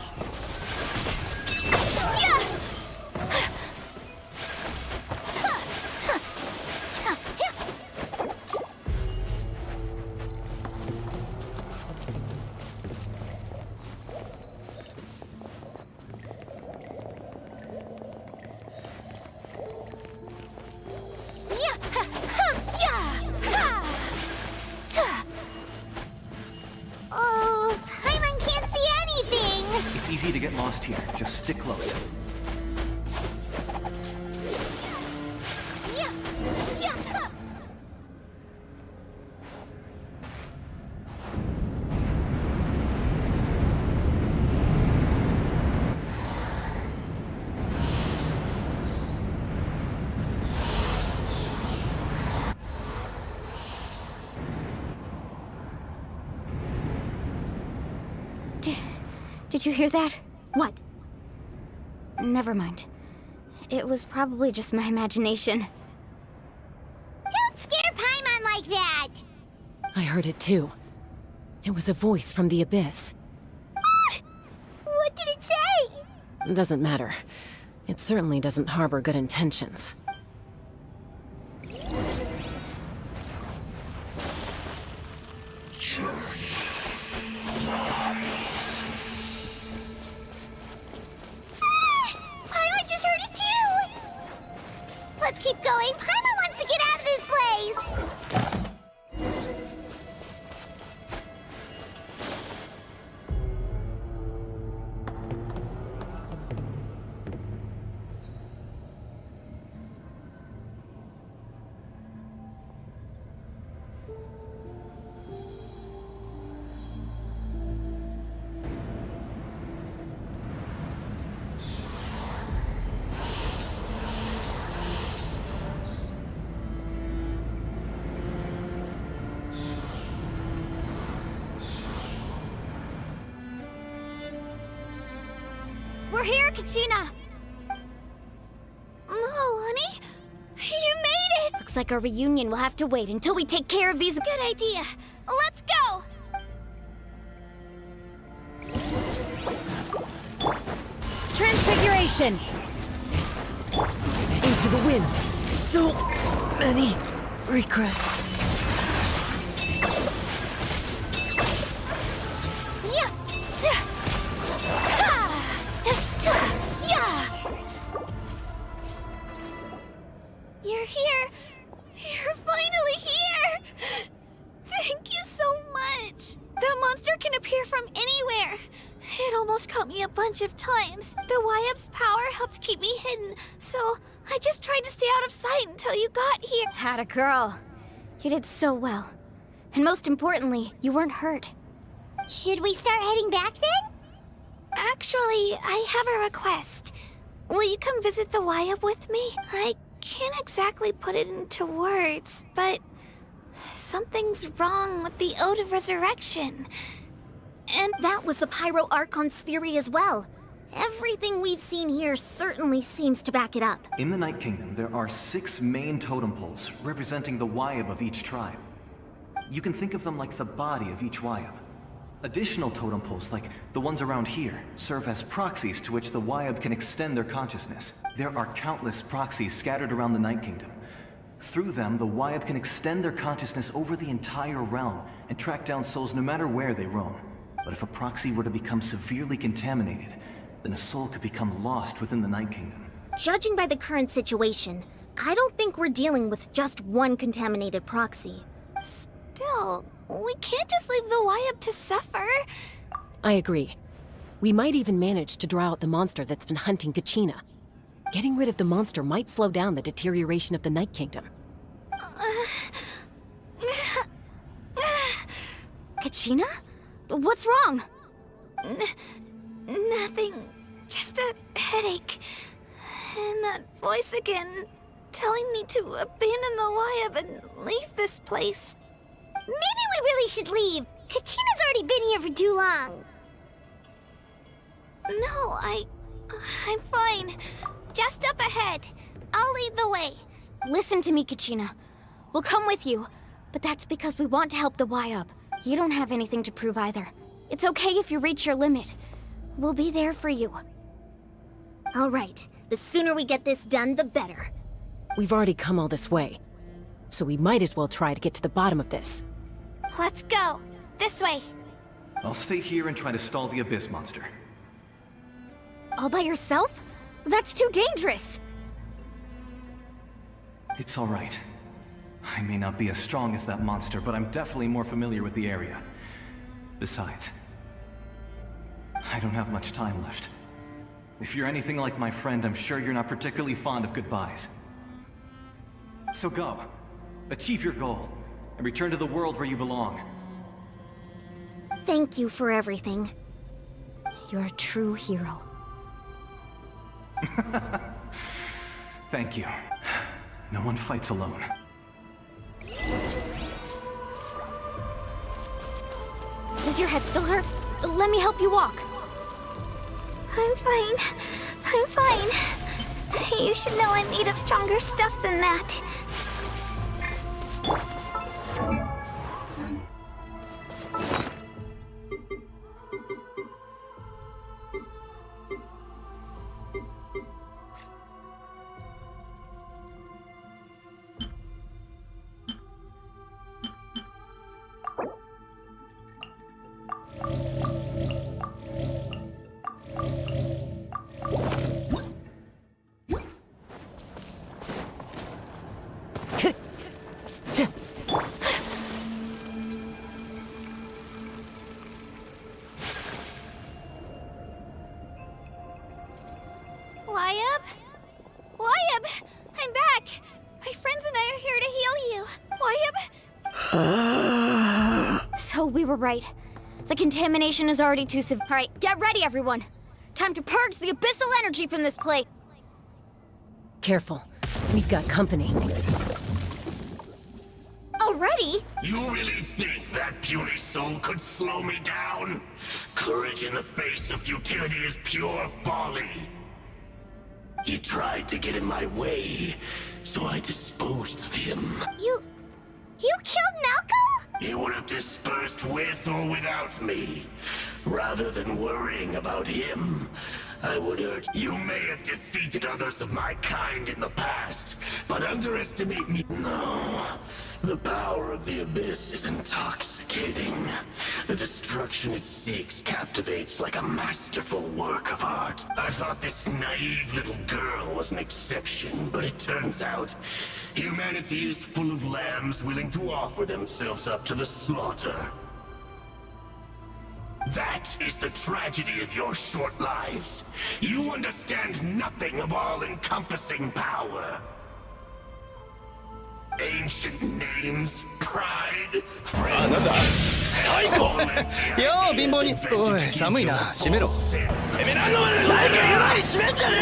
Oh, Paimon can't see anything! It's easy to get lost here. Just stick close. Did you hear that? What? Never mind. It was probably just my imagination. Don't scare Paimon like that! I heard it too. It was a voice from the abyss. What did it say? Doesn't matter. It certainly doesn't harbor good intentions. Paimon just heard it too! Let's keep going. Paimon wants to get out of this place! We're here, Kachina! Oh, honey? You made it! Looks like our reunion will have to wait until we take care of these— Good idea. Let's go! Transfiguration! Into the wind. So many regrets. Yeah! Yeah! You're here! You're finally here! Thank you so much! That monster can appear from anywhere! It almost caught me a bunch of times. The Wyab's power helped keep me hidden, so I just tried to stay out of sight until you got here. Atta girl. You did so well. And most importantly, you weren't hurt. Should we start heading back then? Actually, I have a request. Will you come visit the Wyab with me? I can't exactly put it into words, but something's wrong with the Ode of Resurrection. And that was the Pyro Archon's theory as well. Everything we've seen here certainly seems to back it up. In the Night Kingdom, there are 6 main totem poles representing the Wyab of each tribe. You can think of them like the body of each Wyab. Additional totem poles, like the ones around here, serve as proxies to which the Wyab can extend their consciousness. There are countless proxies scattered around the Night Kingdom. Through them, the Wyab can extend their consciousness over the entire realm and track down souls no matter where they roam. But if a proxy were to become severely contaminated, then a soul could become lost within the Night Kingdom. Judging by the current situation, I don't think we're dealing with just one contaminated proxy. Still, we can't just leave the Wyab to suffer. I agree. We might even manage to draw out the monster that's been hunting Kachina. Getting rid of the monster might slow down the deterioration of the Night Kingdom. Kachina? What's wrong? Nothing. Just a headache. And that voice again, telling me to abandon the Wyab and leave this place. Maybe we really should leave. Kachina's already been here for too long. No, I'm fine. Just up ahead. I'll lead the way. Listen to me, Kachina. We'll come with you, but that's because we want to help the Wyab. You don't have anything to prove either. It's okay if you reach your limit. We'll be there for you. All right. The sooner we get this done, the better. We've already come all this way, so we might as well try to get to the bottom of this. Let's go. This way. I'll stay here and try to stall the Abyss monster. All by yourself? That's too dangerous! It's all right. I may not be as strong as that monster, but I'm definitely more familiar with the area. Besides, I don't have much time left. If you're anything like my friend, I'm sure you're not particularly fond of goodbyes. So go. Achieve your goal, and return to the world where you belong. Thank you for everything. You're a true hero. Thank you. No one fights alone. Does your head still hurt? Let me help you walk. I'm fine. I'm fine. You should know I'm made of stronger stuff than that. Wyabb? Wyabb! I'm back! My friends and I are here to heal you. Wyabb? So we were right. The contamination is already too severe. Alright, get ready, everyone. Time to purge the abyssal energy from this place. Careful. We've got company. Already? You really think that puny soul could slow me down? Courage in the face of futility is pure folly. He tried to get in my way, so I disposed of him. You killed Malco? He would have dispersed with or without me. Rather than worrying about him, I would urge you may have defeated others of my kind in the past, but underestimate me. No, the power of the Abyss is intoxicating. The destruction it seeks captivates like a masterful work of art. I thought this naive little girl was an exception, but it turns out humanity is full of lambs willing to offer themselves up to the slaughter. That is the tragedy of your short lives. You understand nothing of all-encompassing power. Ancient names, pride, friends, cycle,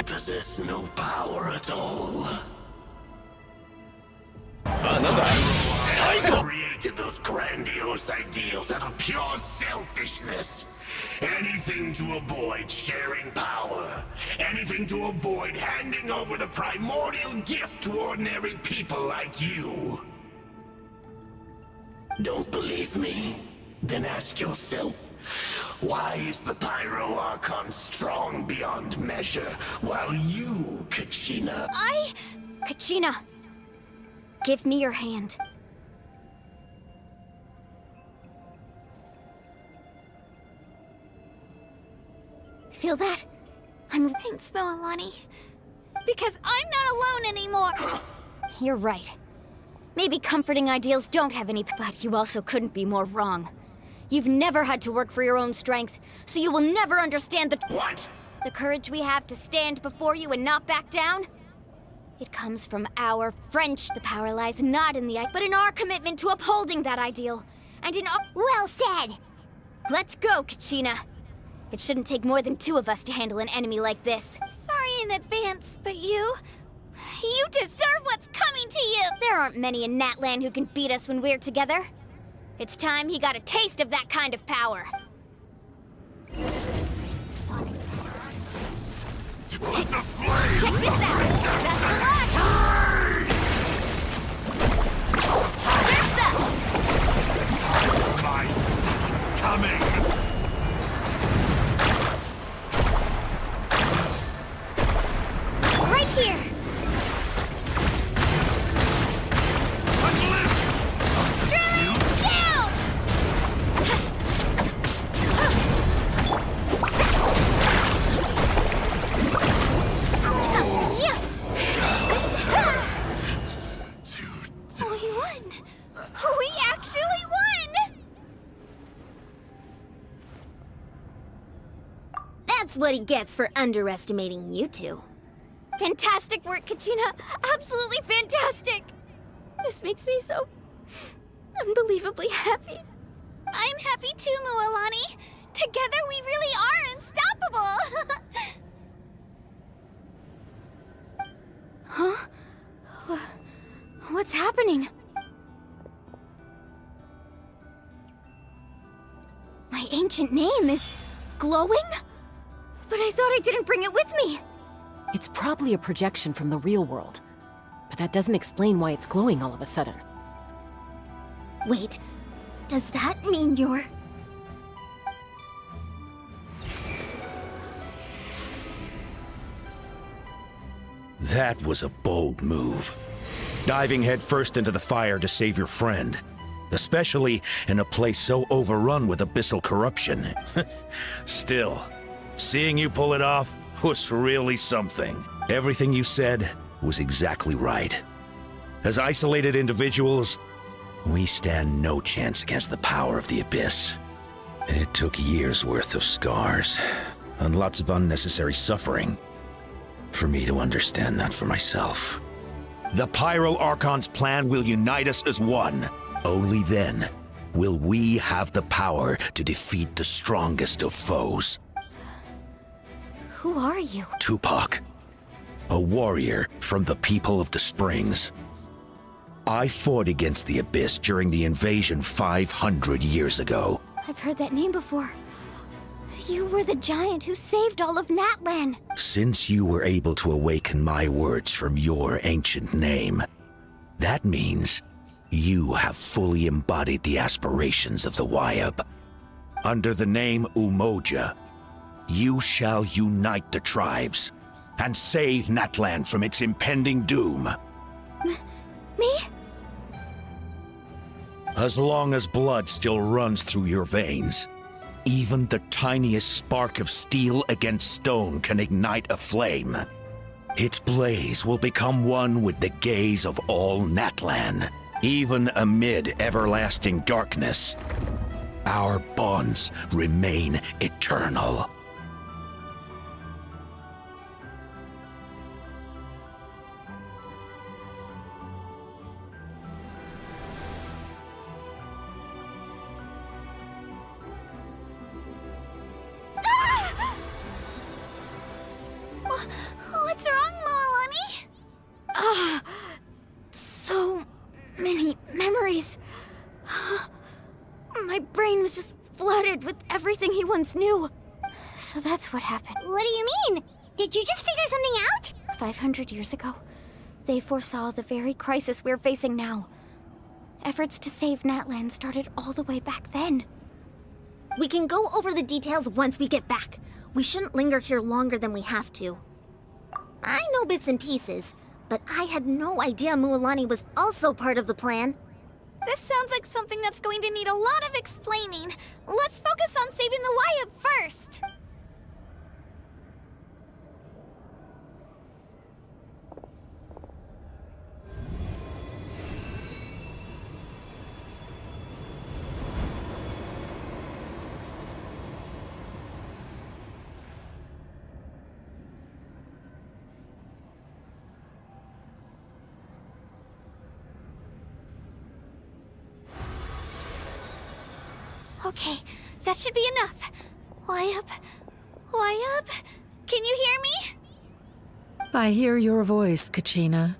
possess no power at all. Created those grandiose ideals out of pure selfishness. Anything to avoid sharing power. Anything to avoid handing over the primordial gift to ordinary people like you. Don't believe me? Then ask yourself, why is the Pyro Archon strong beyond measure, while you, Kachina... Kachina, give me your hand. Feel that? Thanks, Moalani. Because I'm not alone anymore! You're right. Maybe comforting ideals don't have any, but you also couldn't be more wrong. You've never had to work for your own strength, so you will never understand the— What? The courage we have to stand before you and not back down? It comes from our French. The power lies not in the but in our commitment to upholding that ideal. And in our— Well said! Let's go, Kachina. It shouldn't take more than two of us to handle an enemy like this. Sorry in advance, but you deserve what's coming to you! There aren't many in Natlan who can beat us when we're together. It's time he got a taste of that kind of power. Let the flame! Check this out! Best of luck! Mine! Coming! Right here! We actually won! That's what he gets for underestimating you two. Fantastic work, Kachina! Absolutely fantastic! This makes me so unbelievably happy. I'm happy too, Moalani. Together we really are unstoppable! Huh? What's happening? My ancient name is glowing? But I thought I didn't bring it with me. It's probably a projection from the real world. But that doesn't explain why it's glowing all of a sudden. Wait, does that mean you're... That was a bold move. Diving headfirst into the fire to save your friend. Especially in a place so overrun with abyssal corruption. Still, seeing you pull it off was really something. Everything you said was exactly right. As isolated individuals, we stand no chance against the power of the Abyss. It took years' worth of scars, and lots of unnecessary suffering, for me to understand that for myself. The Pyro Archon's plan will unite us as one. Only then will we have the power to defeat the strongest of foes. Who are you? Tupac, a warrior from the people of the Springs. I fought against the Abyss during the invasion 500 years ago. I've heard that name before. You were the giant who saved all of Natlan. Since you were able to awaken my words from your ancient name, that means you have fully embodied the aspirations of the Wyab. Under the name Umoja, you shall unite the tribes and save Natlan from its impending doom. Me? As long as blood still runs through your veins, even the tiniest spark of steel against stone can ignite a flame. Its blaze will become one with the gaze of all Natlan, even amid everlasting darkness. Our bonds remain eternal. What's wrong, Moalani? So many memories. My brain was just flooded with everything he once knew. So that's what happened. What do you mean? Did you just figure something out? 500 years ago, they foresaw the very crisis we're facing now. Efforts to save Natlan started all the way back then. We can go over the details once we get back. We shouldn't linger here longer than we have to. I know bits and pieces, but I had no idea Mualani was also part of the plan. This sounds like something that's going to need a lot of explaining. Let's focus on saving the Wyab first. Okay, that should be enough. Wyab? Wyab? Can you hear me? I hear your voice, Kachina.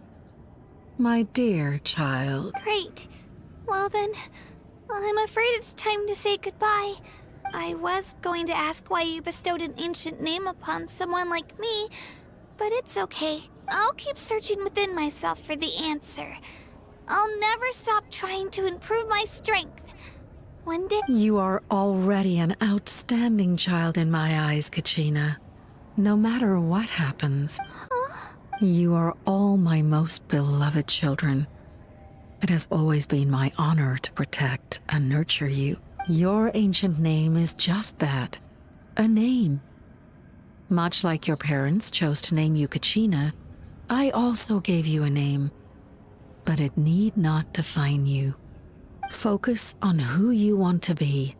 My dear child. Great. Well then, I'm afraid it's time to say goodbye. I was going to ask why you bestowed an ancient name upon someone like me, but it's okay. I'll keep searching within myself for the answer. I'll never stop trying to improve my strength. One day... You are already an outstanding child in my eyes, Kachina. No matter what happens, you are all my most beloved children. It has always been my honor to protect and nurture you. Your ancient name is just that, a name. Much like your parents chose to name you Kachina, I also gave you a name, but it need not define you. Focus on who you want to be.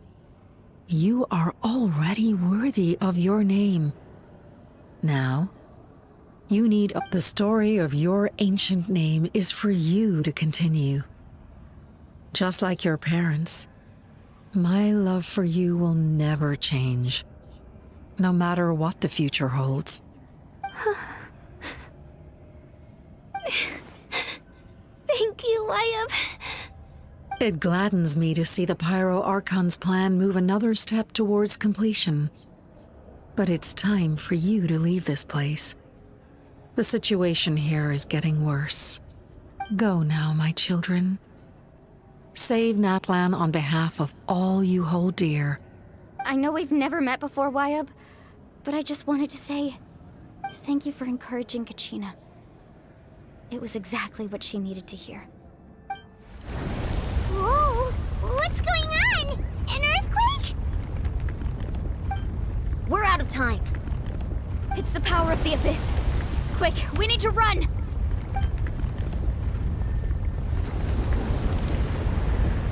You are already worthy of your name. Now, you need the story of your ancient name is for you to continue. Just like your parents, my love for you will never change, no matter what the future holds. Thank you, Wyab. It gladdens me to see the Pyro Archon's plan move another step towards completion. But it's time for you to leave this place. The situation here is getting worse. Go now, my children. Save Natlan on behalf of all you hold dear. I know we've never met before, Wayab, but I just wanted to say thank you for encouraging Kachina. It was exactly what she needed to hear. Whoa! What's going on? An earthquake? We're out of time. It's the power of the Abyss. Quick, we need to run!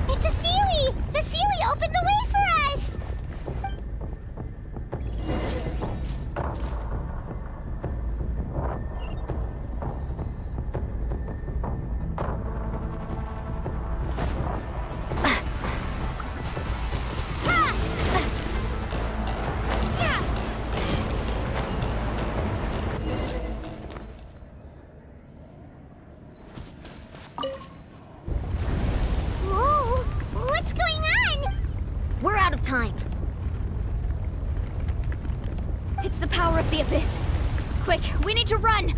It's a Seelie! The Seelie opened the way for us! Whoa! What's going on? We're out of time. It's the power of the Abyss. Quick, we need to run!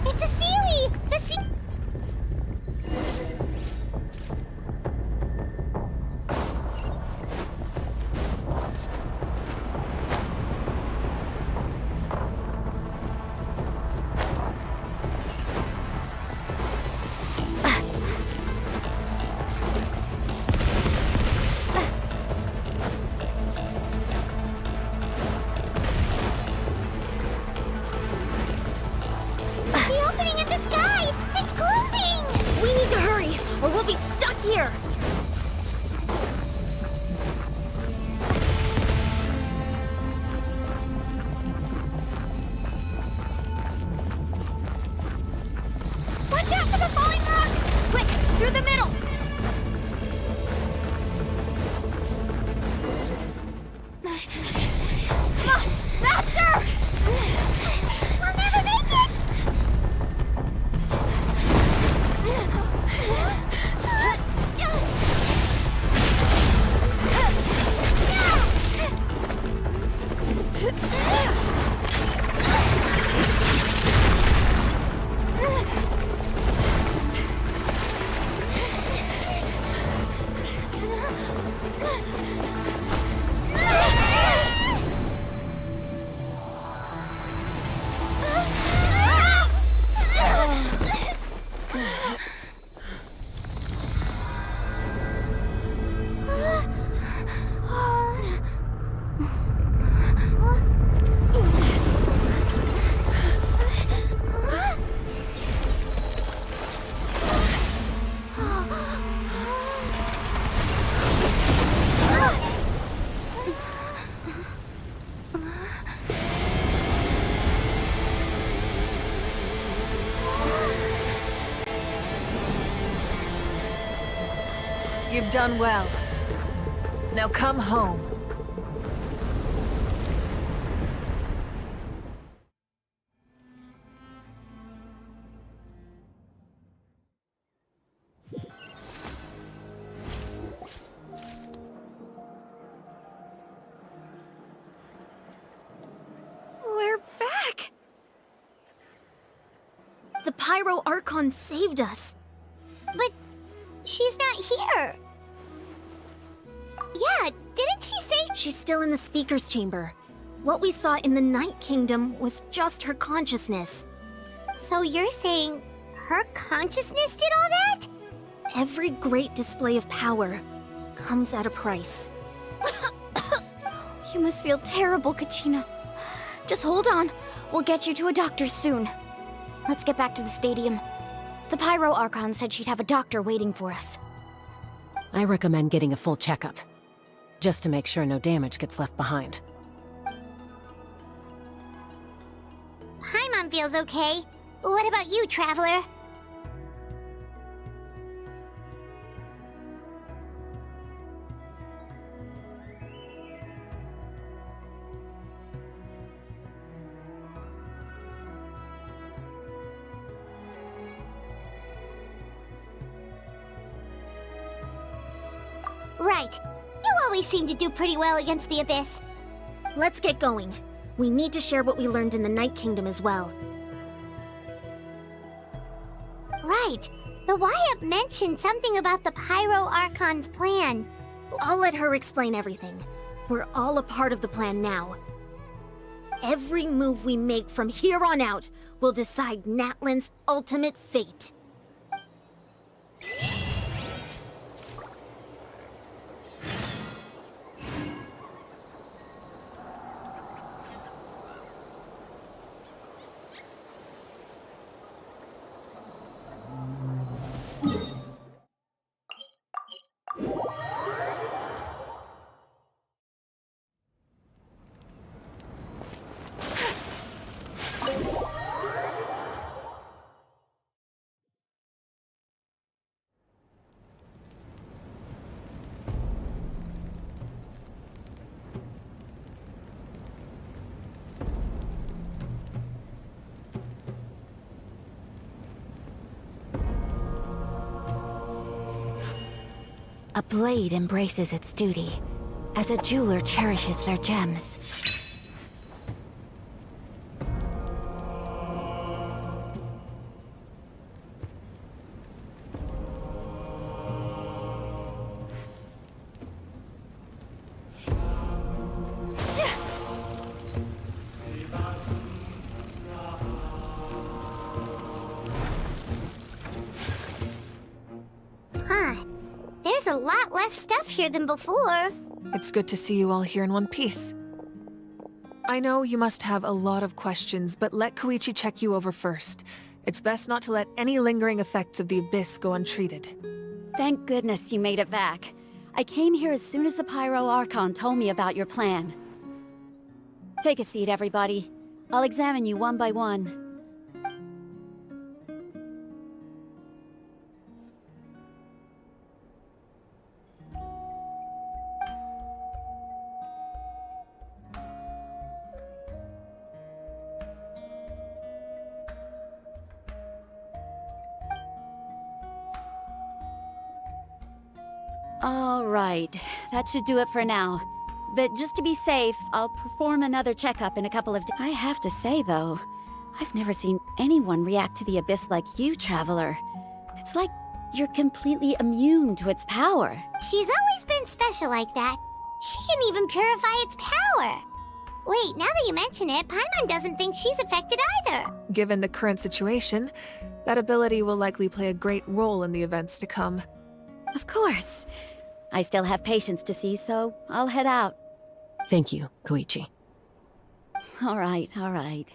It's a Seelie! The Seelie... The opening in the sky! It's closing! We need to hurry, or we'll be stuck here! Watch out for the falling rocks! Quick, through the middle! Come on, faster! We'll never make it! You've done well. Now come home. We're back! The Pyro Archon saved us. But she's not here. Yeah, didn't she say... She's still in the Speaker's Chamber. What we saw in the Night Kingdom was just her consciousness. So you're saying her consciousness did all that? Every great display of power comes at a price. You must feel terrible, Kachina. Just hold on. We'll get you to a doctor soon. Let's get back to the stadium. The Pyro Archon said she'd have a doctor waiting for us. I recommend getting a full checkup, just to make sure no damage gets left behind. Paimon feels okay. What about you, Traveler? Right. always seem to do pretty well against the Abyss. Let's get going. We need to share what we learned in the Night Kingdom as well. Right. The Wyatt mentioned something about the Pyro Archon's plan. I'll let her explain everything. We're all a part of the plan now. Every move we make from here on out will decide Natlan's ultimate fate. A blade embraces its duty, as a jeweler cherishes their gems. Huh. There's a lot less stuff here than before. It's good to see you all here in one piece. I know you must have a lot of questions, but let Koichi check you over first. It's best not to let any lingering effects of the Abyss go untreated. Thank goodness you made it back. I came here as soon as the Pyro Archon told me about your plan. Take a seat, everybody. I'll examine you one by one. All right, that should do it for now. But just to be safe, I'll perform another checkup in a couple of I have to say, though, I've never seen anyone react to the Abyss like you, Traveler. It's like you're completely immune to its power. She's always been special like that. She can even purify its power. Wait, now that you mention it, Paimon doesn't think she's affected either. Given the current situation, that ability will likely play a great role in the events to come. Of course. I still have patients to see, so I'll head out. Thank you, Koichi. All right.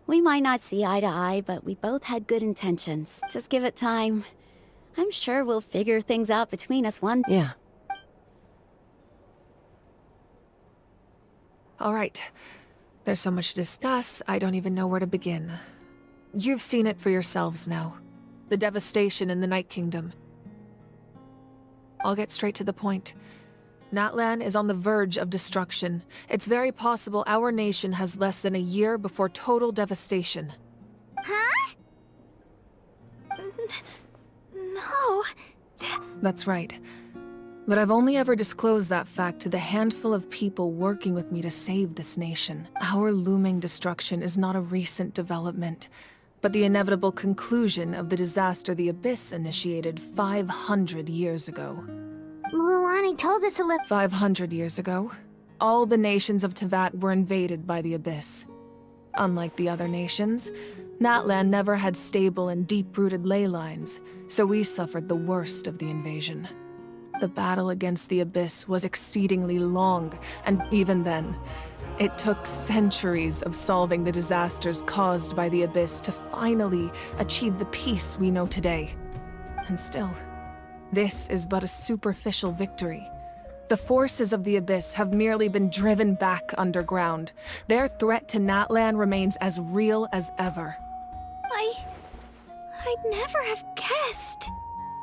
We might not see eye to eye, but we both had good intentions. Just give it time. I'm sure we'll figure things out between us one... Yeah. All right. There's so much to discuss, I don't even know where to begin. You've seen it for yourselves now. The devastation in the Night Kingdom. I'll get straight to the point. Natlan is on the verge of destruction. It's very possible our nation has less than a year before total devastation. Huh? No. That's right. But I've only ever disclosed that fact to the handful of people working with me to save this nation. Our looming destruction is not a recent development, but the inevitable conclusion of the disaster the Abyss initiated 500 years ago. Mualani told us a little— 500 years ago, all the nations of Teyvat were invaded by the Abyss. Unlike the other nations, Natlan never had stable and deep-rooted ley lines, so we suffered the worst of the invasion. The battle against the Abyss was exceedingly long, and even then, it took centuries of solving the disasters caused by the Abyss to finally achieve the peace we know today. And still, this is but a superficial victory. The forces of the Abyss have merely been driven back underground. Their threat to Natlan remains as real as ever. I'd never have guessed.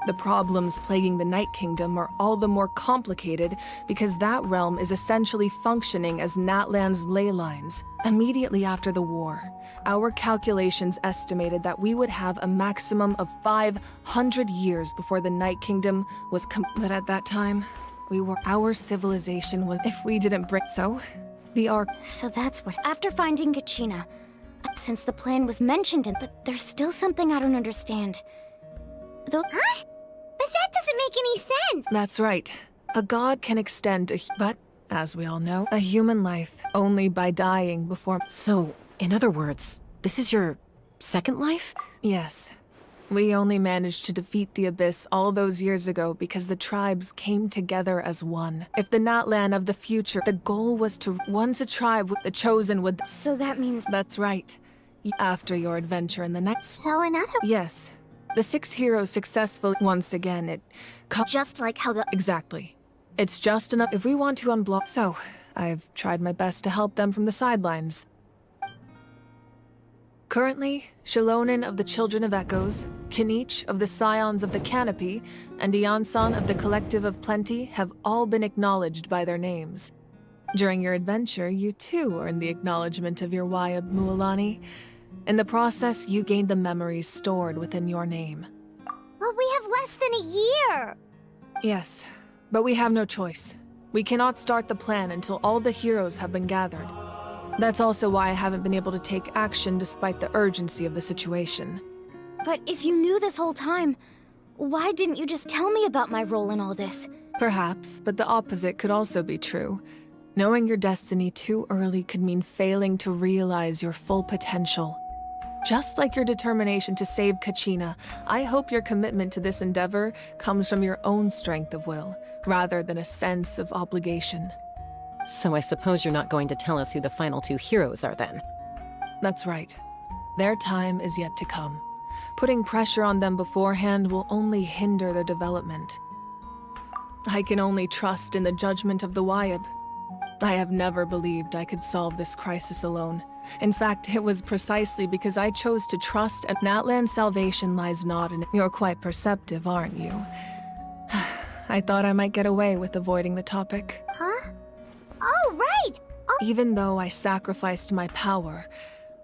The problems plaguing the Night Kingdom are all the more complicated because that realm is essentially functioning as Natlan's ley lines. Immediately after the war, our calculations estimated that we would have a maximum of 500 years before the Night Kingdom was but at that time, Our civilization was if we didn't break. So, the Ark. So that's what. After finding Kachina, since the plan was mentioned but there's still something I don't understand. Huh? But that doesn't make any sense! That's right. A god can extend but, as we all know, a human life only by dying before. So, in other words, this is your second life? Yes. We only managed to defeat the Abyss all those years ago because the tribes came together as one. If the Natlan of the future, the goal was to, once a tribe, the Chosen would. So that means. That's right. After your adventure in the next. So another. Yes. The 6 heroes successfully. Once again, it. Just like how the. Exactly. It's just enough if we want to unblock. So, I've tried my best to help them from the sidelines. Currently, Shilonen of the Children of Echoes, Kinich of the Scions of the Canopy, and Iansan of the Collective of Plenty have all been acknowledged by their names. During your adventure, you too earned the acknowledgement of your Wayab Mualani. In the process, you gained the memories stored within your name. Well, we have less than a year! Yes, but we have no choice. We cannot start the plan until all the heroes have been gathered. That's also why I haven't been able to take action despite the urgency of the situation. But if you knew this whole time, why didn't you just tell me about my role in all this? Perhaps, but the opposite could also be true. Knowing your destiny too early could mean failing to realize your full potential. Just like your determination to save Kachina, I hope your commitment to this endeavor comes from your own strength of will, rather than a sense of obligation. So I suppose you're not going to tell us who the final 2 heroes are then? That's right. Their time is yet to come. Putting pressure on them beforehand will only hinder their development. I can only trust in the judgment of the Wayab. I have never believed I could solve this crisis alone. In fact, it was precisely because I chose to trust and Natlan's salvation lies not in it. You're quite perceptive, aren't you? I thought I might get away with avoiding the topic. Huh? Oh, right! Oh. Even though I sacrificed my power,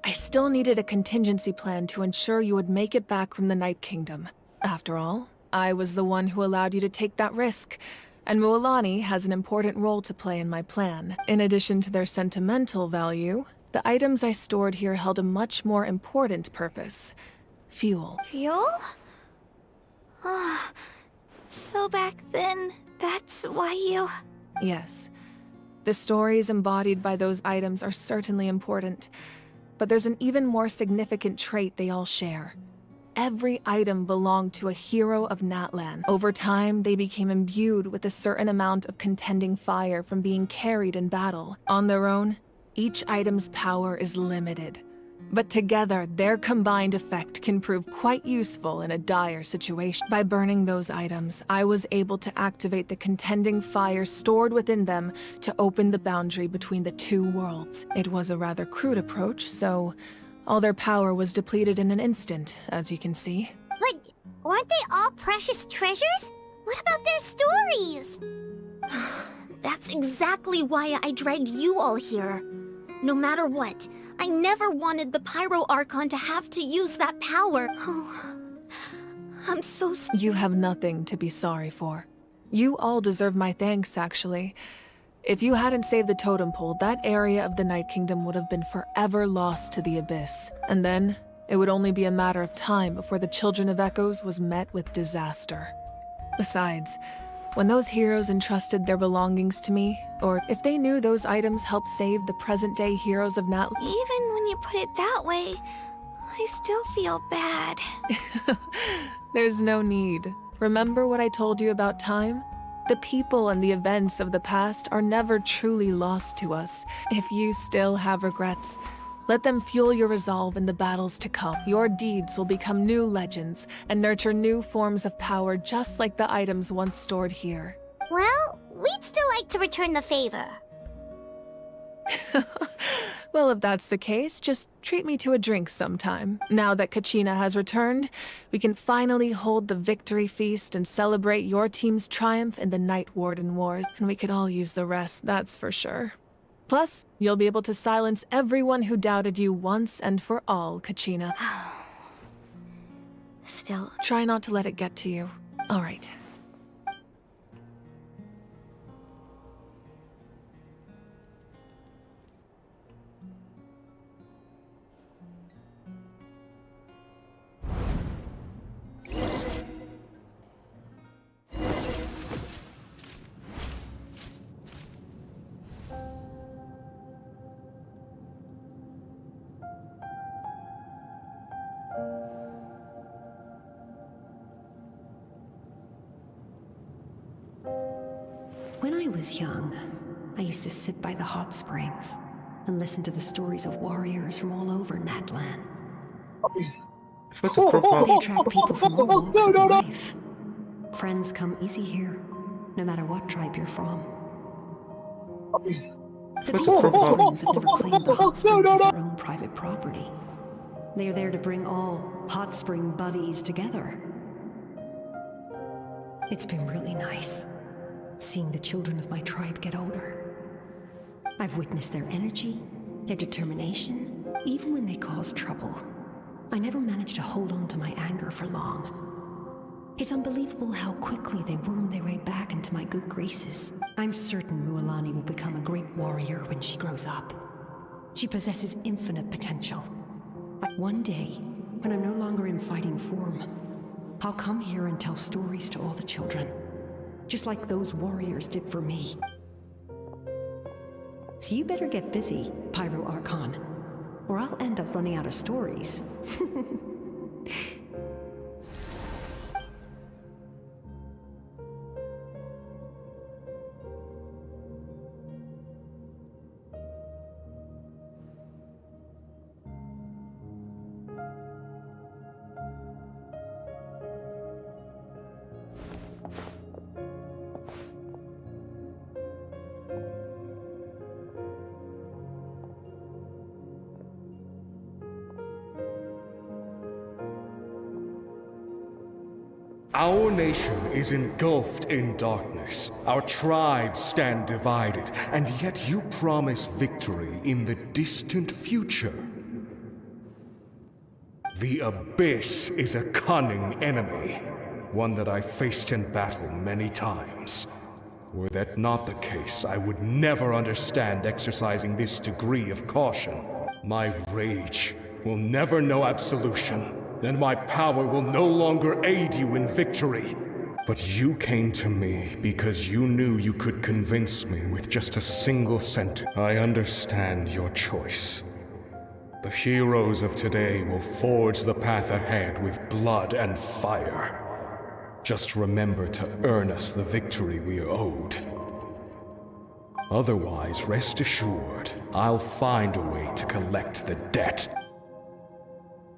I still needed a contingency plan to ensure you would make it back from the Night Kingdom. After all, I was the one who allowed you to take that risk, and Mualani has an important role to play in my plan. In addition to their sentimental value, the items I stored here held a much more important purpose. Fuel. Fuel? So back then, that's why you... Yes. The stories embodied by those items are certainly important, but there's an even more significant trait they all share. Every item belonged to a hero of Natlan. Over time, they became imbued with a certain amount of contending fire from being carried in battle. On their own, each item's power is limited. But together, their combined effect can prove quite useful in a dire situation. By burning those items, I was able to activate the contending fire stored within them to open the boundary between the 2 worlds. It was a rather crude approach, so all their power was depleted in an instant, as you can see. But weren't they all precious treasures? What about their stories? That's exactly why I dragged you all here. No matter what, I never wanted the Pyro Archon to have to use that power. Oh, I'm so sorry. You have nothing to be sorry for. You all deserve my thanks, actually. If you hadn't saved the totem pole, that area of the Night Kingdom would have been forever lost to the Abyss. And then, it would only be a matter of time before the Children of Echoes was met with disaster. Besides, when those heroes entrusted their belongings to me, or if they knew those items helped save the present-day heroes of Natlan... Even when you put it that way, I still feel bad. There's no need. Remember what I told you about time? The people and the events of the past are never truly lost to us. If you still have regrets, let them fuel your resolve in the battles to come. Your deeds will become new legends and nurture new forms of power just like the items once stored here. Well, we'd still like to return the favor. Well, if that's the case, just treat me to a drink sometime. Now that Kachina has returned, we can finally hold the victory feast and celebrate your team's triumph in the Night Warden Wars, and we could all use the rest, that's for sure. Plus, you'll be able to silence everyone who doubted you once and for all, Kachina. Still... Try not to let it get to you. All right. I was young, I used to sit by the hot springs and listen to the stories of warriors from all over Natlan. They attract people from all walks of life. Friends come easy here, no matter what tribe you're from. The people of the springs have never claimed the hot springs as their own private property. They are there to bring all hot spring buddies together. It's been really nice, seeing the children of my tribe get older. I've witnessed their energy, their determination, even when they cause trouble. I never managed to hold on to my anger for long. It's unbelievable how quickly they worm their way back into my good graces. I'm certain Mualani will become a great warrior when she grows up. She possesses infinite potential. But one day, when I'm no longer in fighting form, I'll come here and tell stories to all the children, just like those warriors did for me. So you better get busy, Pyro Archon, or I'll end up running out of stories. Our nation is engulfed in darkness. Our tribes stand divided, and yet you promise victory in the distant future. The Abyss is a cunning enemy, one that I faced in battle many times. Were that not the case, I would never understand exercising this degree of caution. My rage will never know absolution. Then my power will no longer aid you in victory. But you came to me because you knew you could convince me with just a single sentence. I understand your choice. The heroes of today will forge the path ahead with blood and fire. Just remember to earn us the victory we are owed. Otherwise, rest assured, I'll find a way to collect the debt.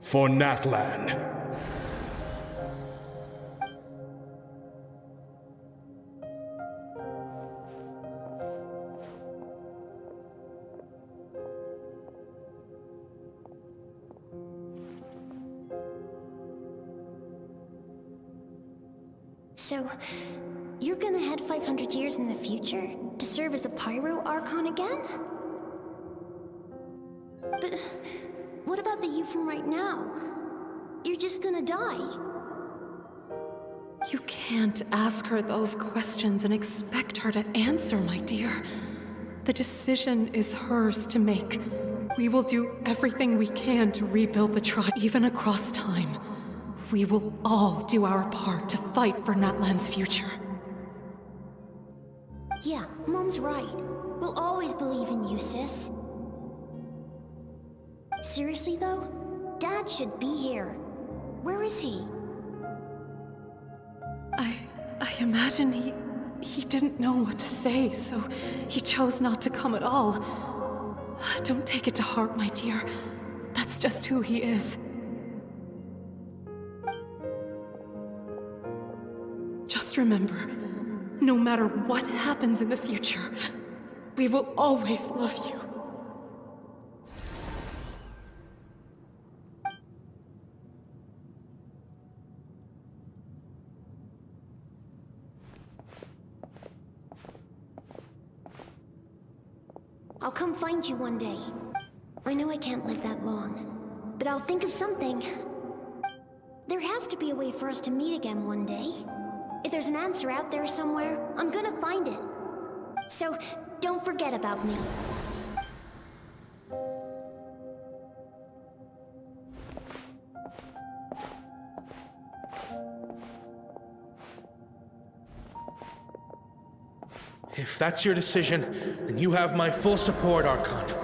For Natlan. So, you're gonna head 500 years in the future to serve as the Pyro Archon again? But what about the you from right now? You're just gonna die. You can't ask her those questions and expect her to answer, my dear. The decision is hers to make. We will do everything we can to rebuild the tribe, even across time. We will all do our part to fight for Natlan's future. Yeah, Mom's right. We'll always believe in you, sis. Seriously though, Dad should be here. Where is he? I imagine he didn't know what to say, so he chose not to come at all. Don't take it to heart, my dear. That's just who he is. Just remember, no matter what happens in the future, we will always love you. I'll come find you one day. I know I can't live that long, but I'll think of something. There has to be a way for us to meet again one day. If there's an answer out there somewhere, I'm gonna find it. So, don't forget about me. If that's your decision, then you have my full support, Archon.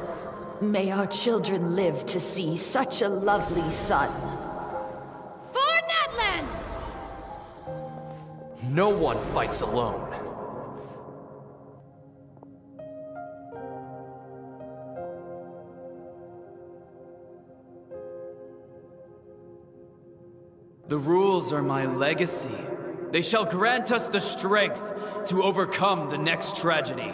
May our children live to see such a lovely son. For Natlan! No one fights alone. The rules are my legacy. They shall grant us the strength to overcome the next tragedy.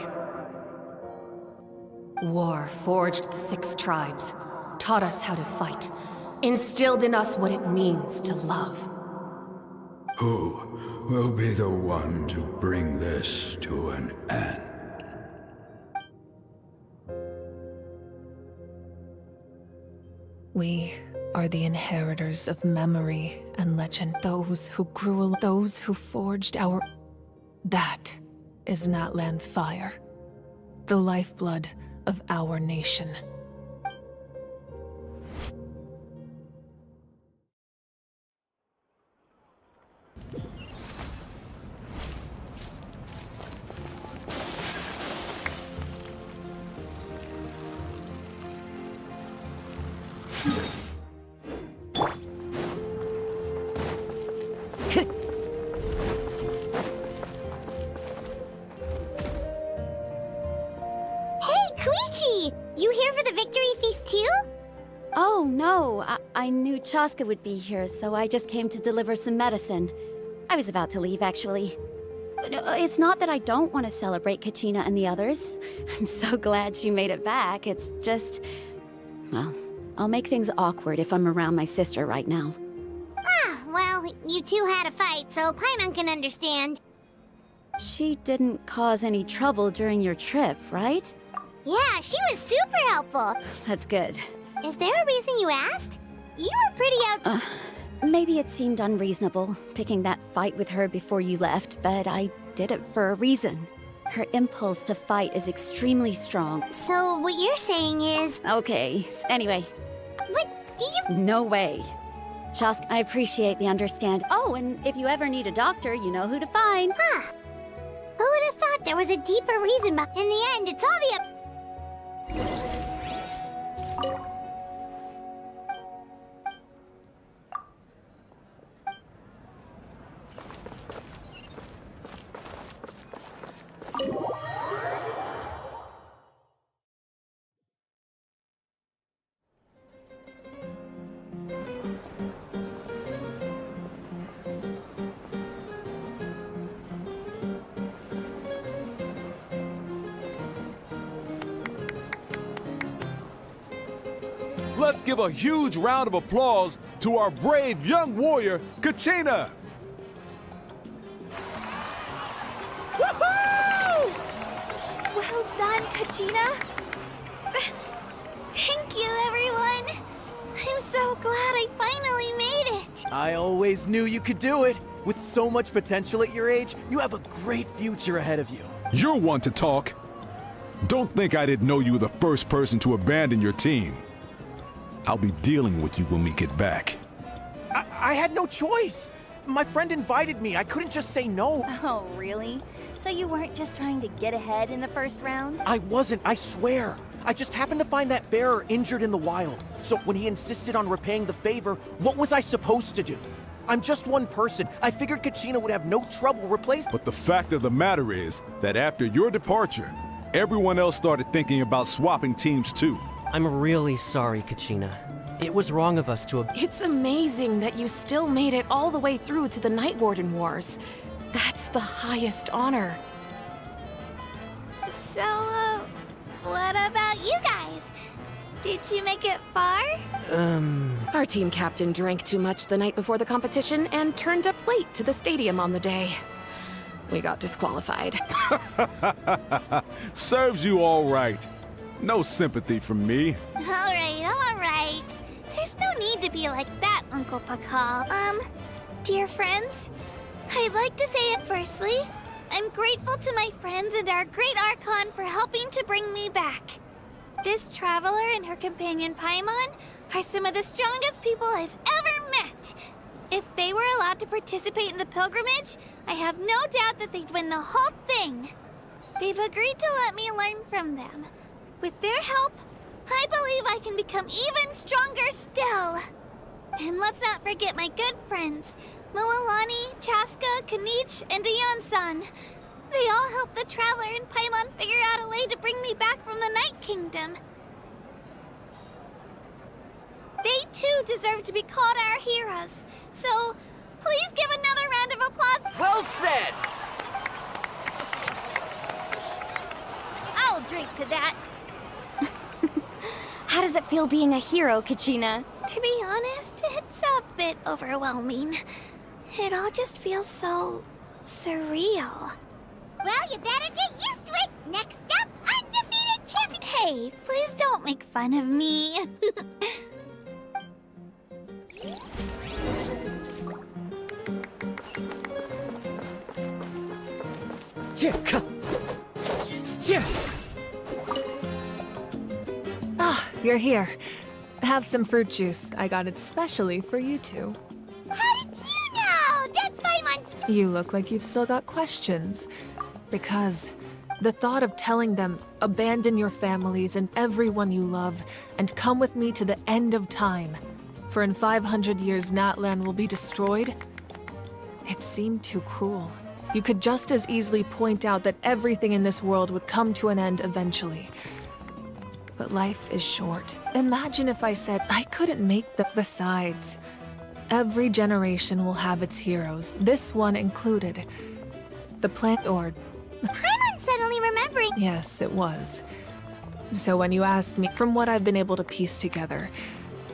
War forged the 6 tribes, taught us how to fight, instilled in us what it means to love. Who will be the one to bring this to an end? We are the inheritors of memory and legend. Those who those who forged our... That is Natlan's fire. The lifeblood of our nation. Oh, no. I knew Chaska would be here, so I just came to deliver some medicine. I was about to leave, actually. It's not that I don't want to celebrate Kachina and the others. I'm so glad she made it back. It's just... Well, I'll make things awkward if I'm around my sister right now. Ah, well, you two had a fight, so Paimon can understand. She didn't cause any trouble during your trip, right? Yeah, she was super helpful. That's good. Is there a reason you asked? You were pretty Maybe it seemed unreasonable, picking that fight with her before you left, but I did it for a reason. Her impulse to fight is extremely strong. So what you're saying is... Okay, anyway. What do you... No way. Chask, I appreciate the understand. Oh, and if you ever need a doctor, you know who to find. Huh. Who would have thought there was a deeper reason, but in the end, it's all the... Let's give a huge round of applause to our brave young warrior, Kachina! Woohoo! Well done, Kachina. Thank you, everyone. I'm so glad I finally made it. I always knew you could do it. With so much potential at your age, you have a great future ahead of you. You're one to talk. Don't think I didn't know you were the first person to abandon your team. I'll be dealing with you when we get back. I had no choice. My friend invited me. I couldn't just say no. Oh, really? So you weren't just trying to get ahead in the first round? I wasn't, I swear. I just happened to find that bearer injured in the wild. So when he insisted on repaying the favor, what was I supposed to do? I'm just one person. I figured Kachina would have no trouble replacing... But the fact of the matter is that after your departure, everyone else started thinking about swapping teams too. I'm really sorry, Kachina. It was wrong of us to... It's amazing that you still made it all the way through to the Night Warden Wars. That's the highest honor. So, what about you guys? Did you make it far? Our team captain drank too much the night before the competition and turned up late to the stadium on the day. We got disqualified. Serves you all right. No sympathy from me. All right. There's no need to be like that, Uncle Pakal. Dear friends, I'd like to say it firstly. I'm grateful to my friends and our great Archon for helping to bring me back. This traveler and her companion Paimon are some of the strongest people I've ever met. If they were allowed to participate in the pilgrimage, I have no doubt that they'd win the whole thing. They've agreed to let me learn from them. With their help, I believe I can become even stronger still. And let's not forget my good friends, Moalani, Chaska, Kanich, and Aeon-san. They all helped the Traveler and Paimon figure out a way to bring me back from the Night Kingdom. They too deserve to be called our heroes, So, please give another round of applause. Well said! I'll drink to that. How does it feel being a hero, Kachina? To be honest, it's a bit overwhelming. It all just feels so surreal. Well, you better get used to it. Next up, undefeated champion. Hey, please don't make fun of me. Ah, you're here. Have some fruit juice. I got it specially for you two. How did you know? That's 5 months. You look like you've still got questions. Because the thought of telling them, abandon your families and everyone you love, and come with me to the end of time, for in 500 years Natlan will be destroyed, it seemed too cruel. You could just as easily point out that everything in this world would come to an end eventually. But life is short. Imagine if I said I couldn't make the— Besides, every generation will have its heroes, this one included. The plant or— Paimon's suddenly remembering. Yes, it was. So when you asked me, from what I've been able to piece together,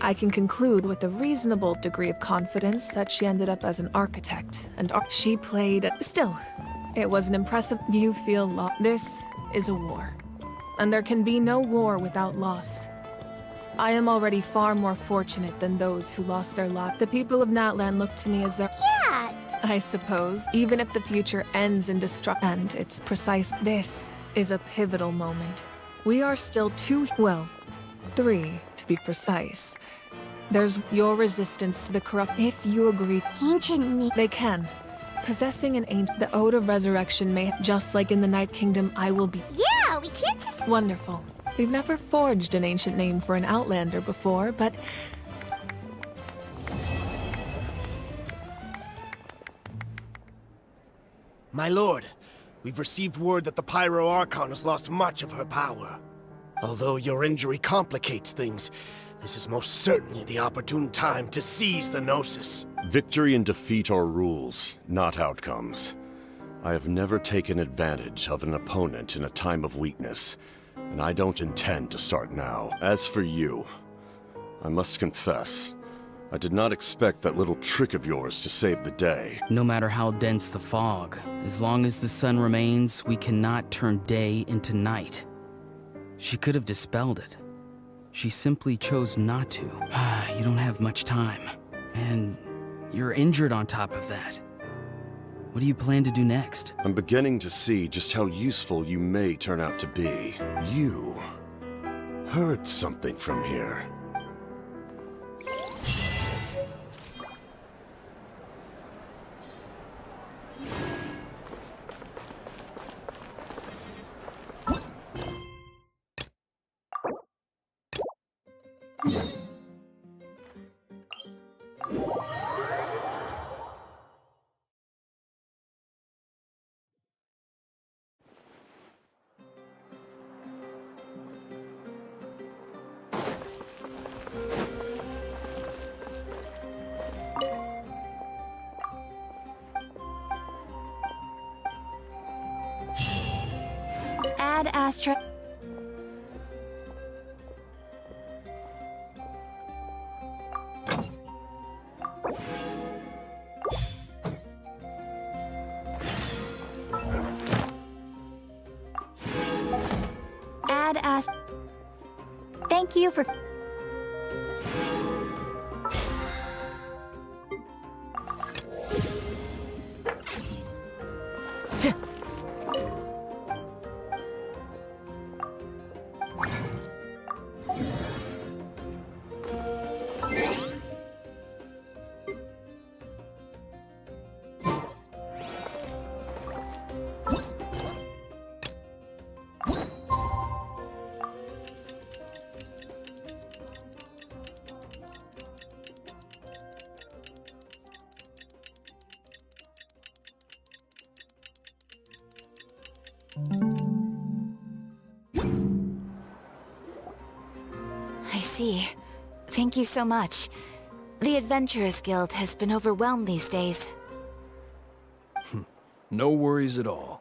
I can conclude with a reasonable degree of confidence that she ended up as an architect, and she played— Still, it was an impressive— You feel This is a war. And there can be no war without loss. I am already far more fortunate than those who lost their lot. The people of Natlan look to me as their— Yeah! I suppose, even if the future ends in destruction, and it's precise— This is a pivotal moment. We are still three, to be precise. There's your resistance to the corrupt— If you agree— Ancient— They can. Possessing an ancient— The Ode of Resurrection may— Just like in the Night Kingdom, I will be— Yeah, we can't just— Wonderful. We've never forged an ancient name for an Outlander before, but— My lord, we've received word that the Pyro Archon has lost much of her power. Although your injury complicates things, this is most certainly the opportune time to seize the Gnosis. Victory and defeat are rules, not outcomes. I have never taken advantage of an opponent in a time of weakness, and I don't intend to start now. As for you, I must confess, I did not expect that little trick of yours to save the day. No matter how dense the fog, as long as the sun remains, we cannot turn day into night. She could have dispelled it. She simply chose not to. You don't have much time. And you're injured on top of that. What do you plan to do next? I'm beginning to see just how useful you may turn out to be. You heard something from here. Ad Astra. Ad Astra. Thank you for. I see. Thank you so much. The Adventurers Guild has been overwhelmed these days. No worries at all.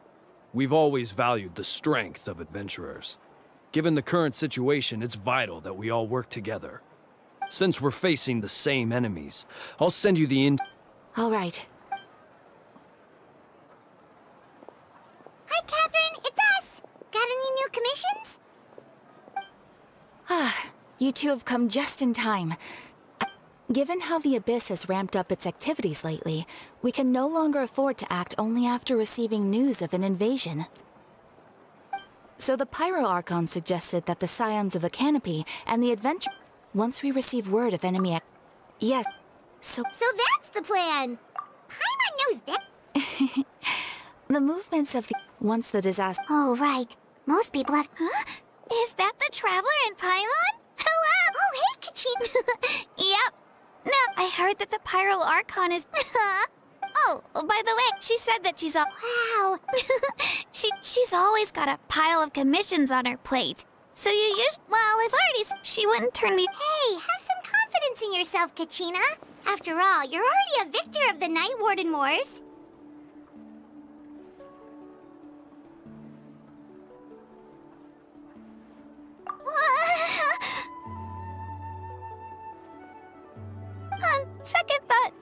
We've always valued the strength of adventurers. Given the current situation, it's vital that we all work together. Since we're facing the same enemies, I'll send you the All right. Hi, Catherine, it's us! Got any new commissions? You two have come just in time. Given how the Abyss has ramped up its activities lately, we can no longer afford to act only after receiving news of an invasion. So the Pyro Archon suggested that the Scions of the Canopy and the Adventure... Once we receive word of enemy Yes, So that's the plan! Paimon knows that! the movements of the... Once the disaster... Oh, right. Most people have... Huh? Is that the Traveler and Paimon? Hello! Oh, hey, Kachin! Yep. No, I heard that the Pyro Archon is... Oh, by the way, she said that she's Wow! she's always got a pile of commissions on her plate. So you well, I've already... She wouldn't turn me... Hey, have some confidence in yourself, Kachina. After all, you're already a victor of the Night Warden Wars. On second thought,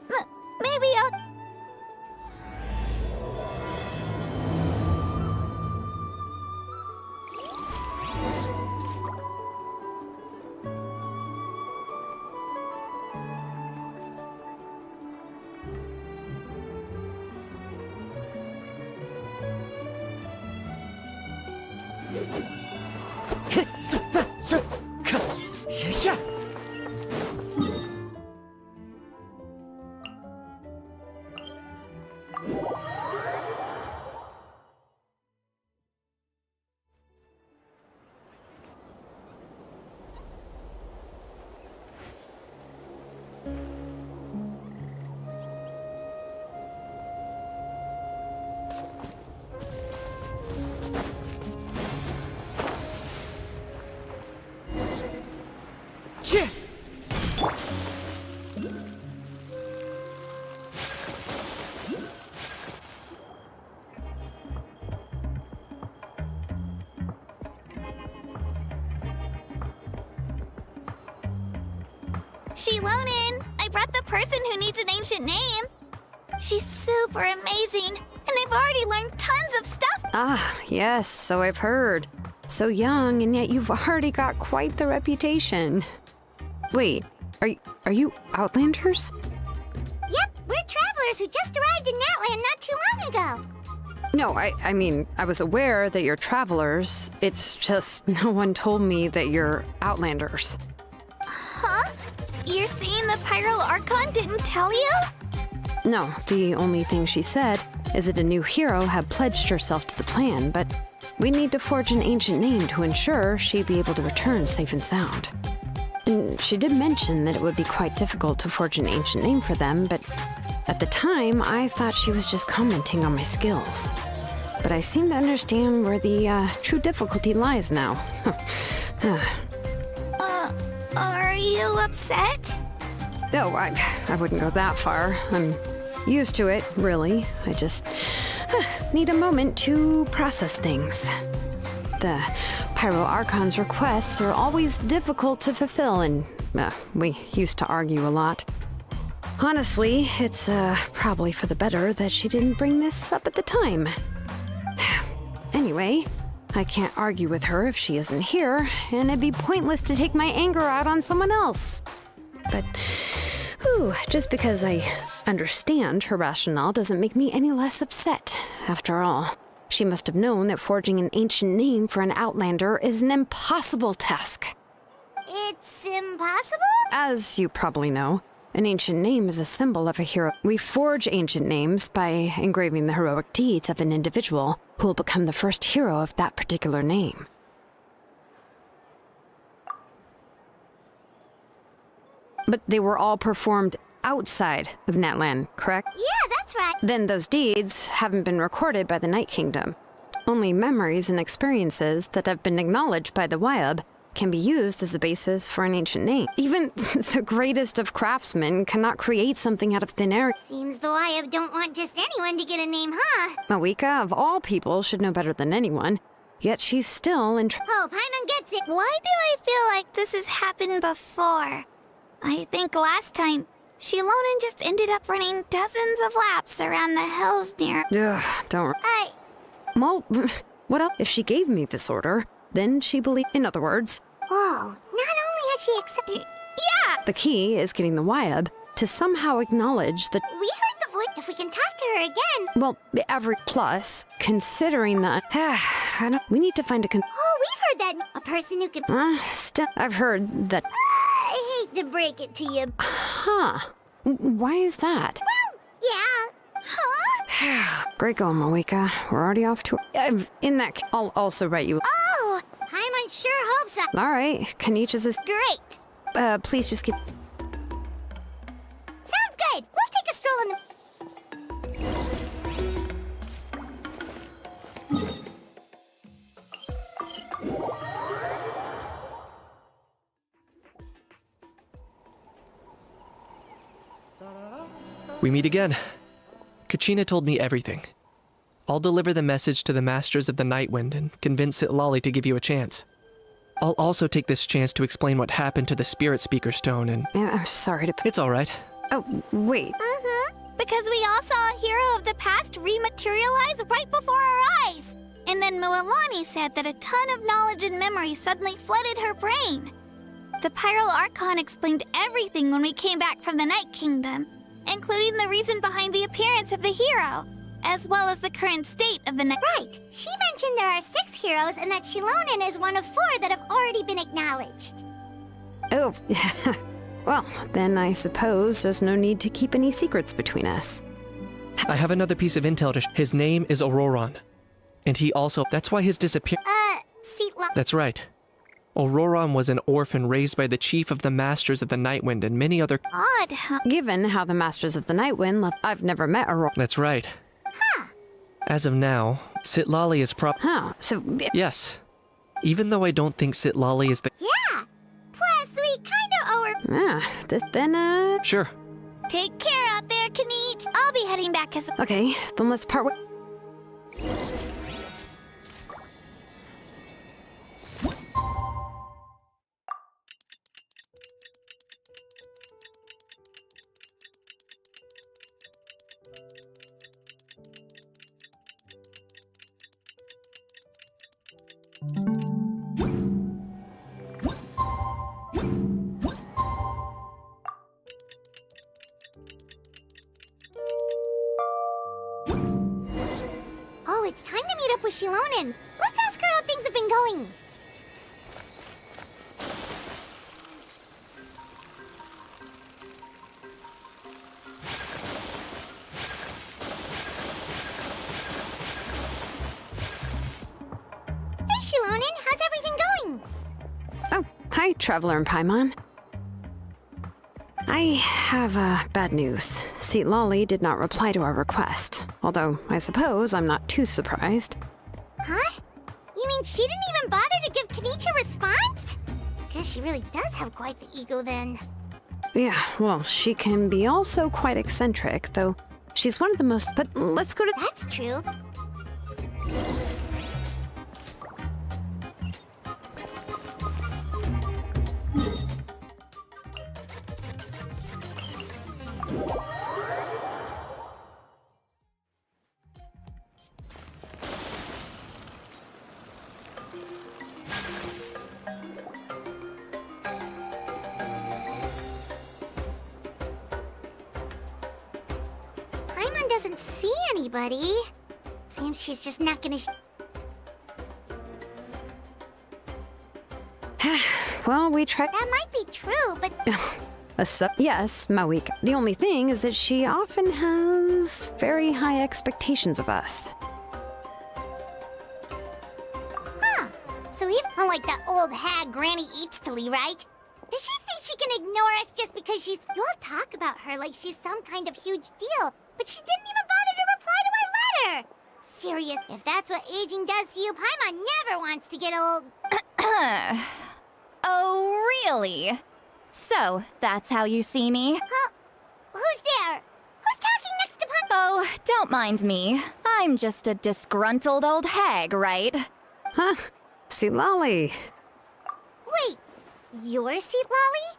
maybe I'll... Shilonin, I brought the person who needs an ancient name. She's super amazing, and I've already learned tons of stuff. Ah, yes, so I've heard. So young, and yet you've already got quite the reputation. Wait, are you Outlanders? Yep, we're travelers who just arrived in Natland not too long ago. No, I mean, I was aware that you're travelers. It's just no one told me that you're Outlanders. Huh? You're saying the Pyro Archon didn't tell you? No, the only thing she said is that a new hero had pledged herself to the plan, but we need to forge an ancient name to ensure she'd be able to return safe and sound. And she did mention that it would be quite difficult to forge an ancient name for them, but at the time, I thought she was just commenting on my skills. But I seem to understand where the true difficulty lies now. Are you upset? No, I wouldn't go that far. I'm used to it, really. I just need a moment to process things. The Pyro Archon's requests are always difficult to fulfill, and we used to argue a lot. Honestly, it's probably for the better that she didn't bring this up at the time. Anyway, I can't argue with her if she isn't here, and it'd be pointless to take my anger out on someone else. But, just because I understand her rationale doesn't make me any less upset. After all, she must have known that forging an ancient name for an Outlander is an impossible task. It's impossible? As you probably know, an ancient name is a symbol of a hero. We forge ancient names by engraving the heroic deeds of an individual who will become the first hero of that particular name. But they were all performed outside of Natland, correct? Yeah, that's right. Then those deeds haven't been recorded by the Night Kingdom. Only memories and experiences that have been acknowledged by the Wyab can be used as a basis for an ancient name. Even the greatest of craftsmen cannot create something out of thin air. Seems the Wyab don't want just anyone to get a name, huh? Aoiken, of all people, should know better than anyone. Yet she's still in Oh, Paimon gets it! Why do I feel like this has happened before? I think last time, Shilonen just ended up running dozens of laps around the hills near... Ugh, don't... Well, what else? If she gave me this order, then she believed... In other words... Oh, not only has she accepted... Yeah! The key is getting the Wyab to somehow acknowledge that... We heard the voice. If we can talk to her again... Well, every plus, considering that... we need to find a... Oh, we've heard that. A person who can... Still, I've heard that... I hate to break it to you. Huh. Why is that? Well, yeah. Huh? Great going, Aoiken. We're already off to... in that... I'll also write you... Oh! Paimon sure hopes so. All right. Kanich's is... Great. Please just give... Sounds good. We'll take a stroll in the... We meet again. Kachina told me everything. I'll deliver the message to the Masters of the Nightwind and convince Sitlali to give you a chance. I'll also take this chance to explain what happened to the Spirit Speaker Stone and... I'm sorry to... It's all right. Oh, wait. Because we all saw a hero of the past rematerialize right before our eyes. And then Mualani said that a ton of knowledge and memory suddenly flooded her brain. The Pyral Archon explained everything when we came back from the Night Kingdom, including the reason behind the appearance of the hero, as well as the current state of the Night. Right. She mentioned there are 6 heroes and that Shilonen is one of 4 that have already been acknowledged. Oh, well, then I suppose there's no need to keep any secrets between us. I have another piece of intel to his name is Auroron. And he also... That's why his disappearance... Seatla... That's right. Auroron was an orphan raised by the chief of the Masters of the Nightwind and many other... Odd, huh? Given how the Masters of the Nightwind left... I've never met Auroron. That's right. Huh. As of now, Sitlali is Huh, so... Yes. Even though I don't think Sitlali is the... Yeah! Plus, we kinda owe her... then, Sure. Take care out there, Kanich. I'll be heading back as... Okay, then let's part with... Oh, it's time to meet up with Shilonen. Let's ask her how things have been going. Hey, Shilonen, how's everything going? Oh, hi, Traveler and Paimon. I have, bad news. Sitlali did not reply to our request. Although, I suppose I'm not too surprised. Huh? You mean she didn't even bother to give Kanichi a response? Guess she really does have quite the ego then. Yeah, well, she can be also quite eccentric, though she's one of the most... But let's go to... That's true. Paimon doesn't see anybody. Seems she's just not gonna Well, we tried... That might be true, but... Yes, Maoik. The only thing is that she often has very high expectations of us. Huh. So even unlike that old hag Granny Eatstily, right? Does she think she can ignore us just because she's... You all talk about her like she's some kind of huge deal, but she didn't even bother to reply to our letter! Serious, if that's what aging does to you, Paimon never wants to get old. Oh, really? So, that's how you see me? Huh? Who's there? Who's talking next to Pun? Oh, don't mind me. I'm just a disgruntled old hag, right? Huh? See, Lolly. Wait, you're Seat Lolly?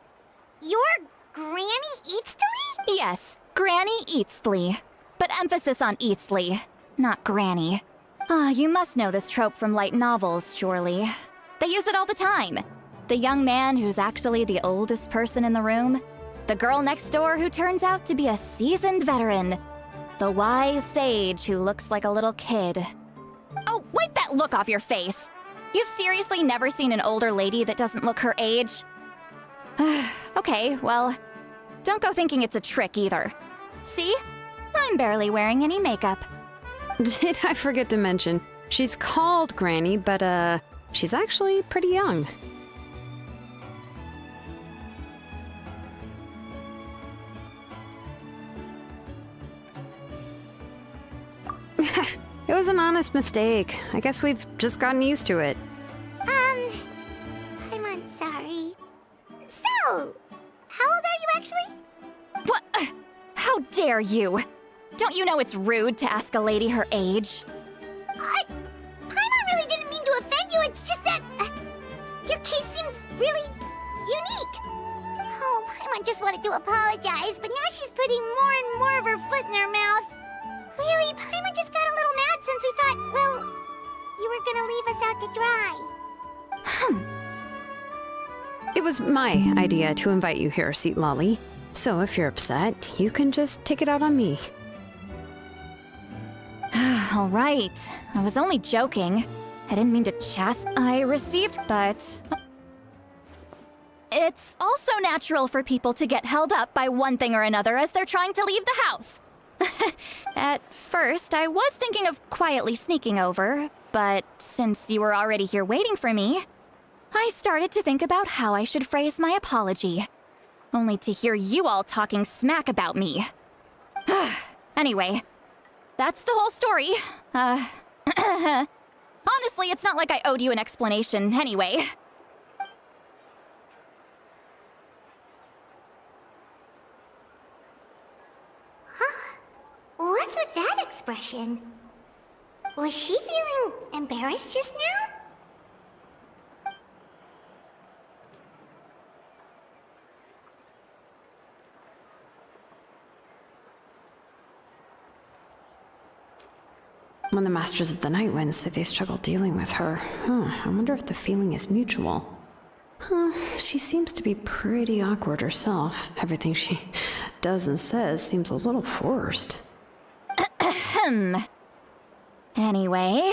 You're Granny Eatsley? Yes, Granny Eatsley. But emphasis on Eatsley, not Granny. Ah, you must know this trope from light novels, surely. They use it all the time. The young man who's actually the oldest person in the room. The girl next door who turns out to be a seasoned veteran. The wise sage who looks like a little kid. Oh, wipe that look off your face! You've seriously never seen an older lady that doesn't look her age? Okay, well, don't go thinking it's a trick either. See? I'm barely wearing any makeup. Did I forget to mention, she's called Granny, but she's actually pretty young. It was an honest mistake. I guess we've just gotten used to it. I'm sorry. So, how old are you actually? What? How dare you? Don't you know it's rude to ask a lady her age? Paimon really didn't mean to offend you, it's just that... your case seems really unique. Oh, Paimon just wanted to apologize, but now she's putting more and more of her foot in her mouth. Really, Paimon just got a little mad since we thought, well, you were gonna leave us out to dry. It was my idea to invite you here, Seat Lolly. So if you're upset, you can just take it out on me. All right. I was only joking. I didn't mean to I received, but... It's also natural for people to get held up by one thing or another as they're trying to leave the house. At first, I was thinking of quietly sneaking over, but since you were already here waiting for me, I started to think about how I should phrase my apology. Only to hear you all talking smack about me. Anyway, that's the whole story. Honestly, it's not like I owed you an explanation anyway. What's with that expression? Was she feeling embarrassed just now? When the Masters of the Night Wind say they struggle dealing with her, I wonder if the feeling is mutual. She seems to be pretty awkward herself. Everything she does and says seems a little forced. Anyway,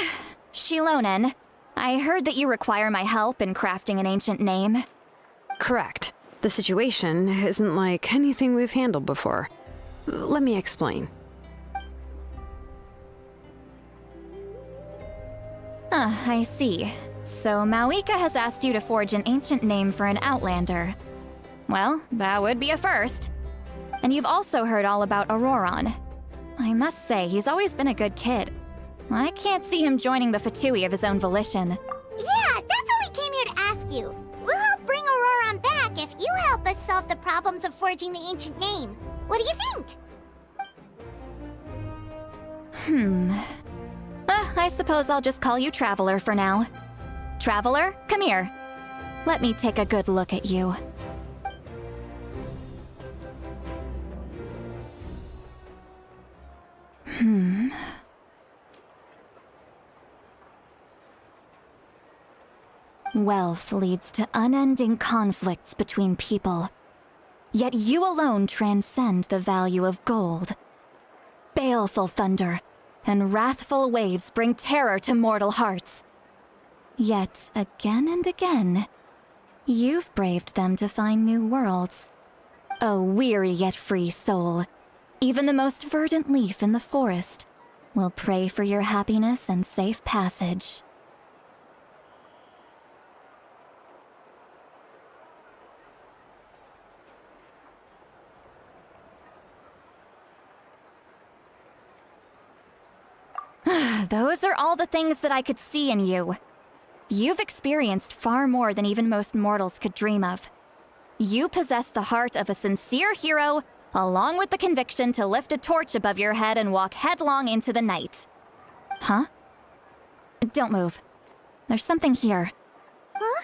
Shilonen, I heard that you require my help in crafting an ancient name. Correct. The situation isn't like anything we've handled before. Let me explain. I see. So Aoiken has asked you to forge an ancient name for an Outlander. Well, that would be a first. And you've also heard all about Auroron. I must say, he's always been a good kid. I can't see him joining the Fatui of his own volition. Yeah, that's why we came here to ask you. We'll help bring Auroron back if you help us solve the problems of forging the ancient name. What do you think? I suppose I'll just call you Traveler for now. Traveler, come here. Let me take a good look at you. Wealth leads to unending conflicts between people. Yet you alone transcend the value of gold. Baleful thunder and wrathful waves bring terror to mortal hearts. Yet again and again, you've braved them to find new worlds. O weary yet free soul, even the most verdant leaf in the forest will pray for your happiness and safe passage. Those are all the things that I could see in you. You've experienced far more than even most mortals could dream of. You possess the heart of a sincere hero, along with the conviction to lift a torch above your head and walk headlong into the night. Huh? Don't move. There's something here. Huh?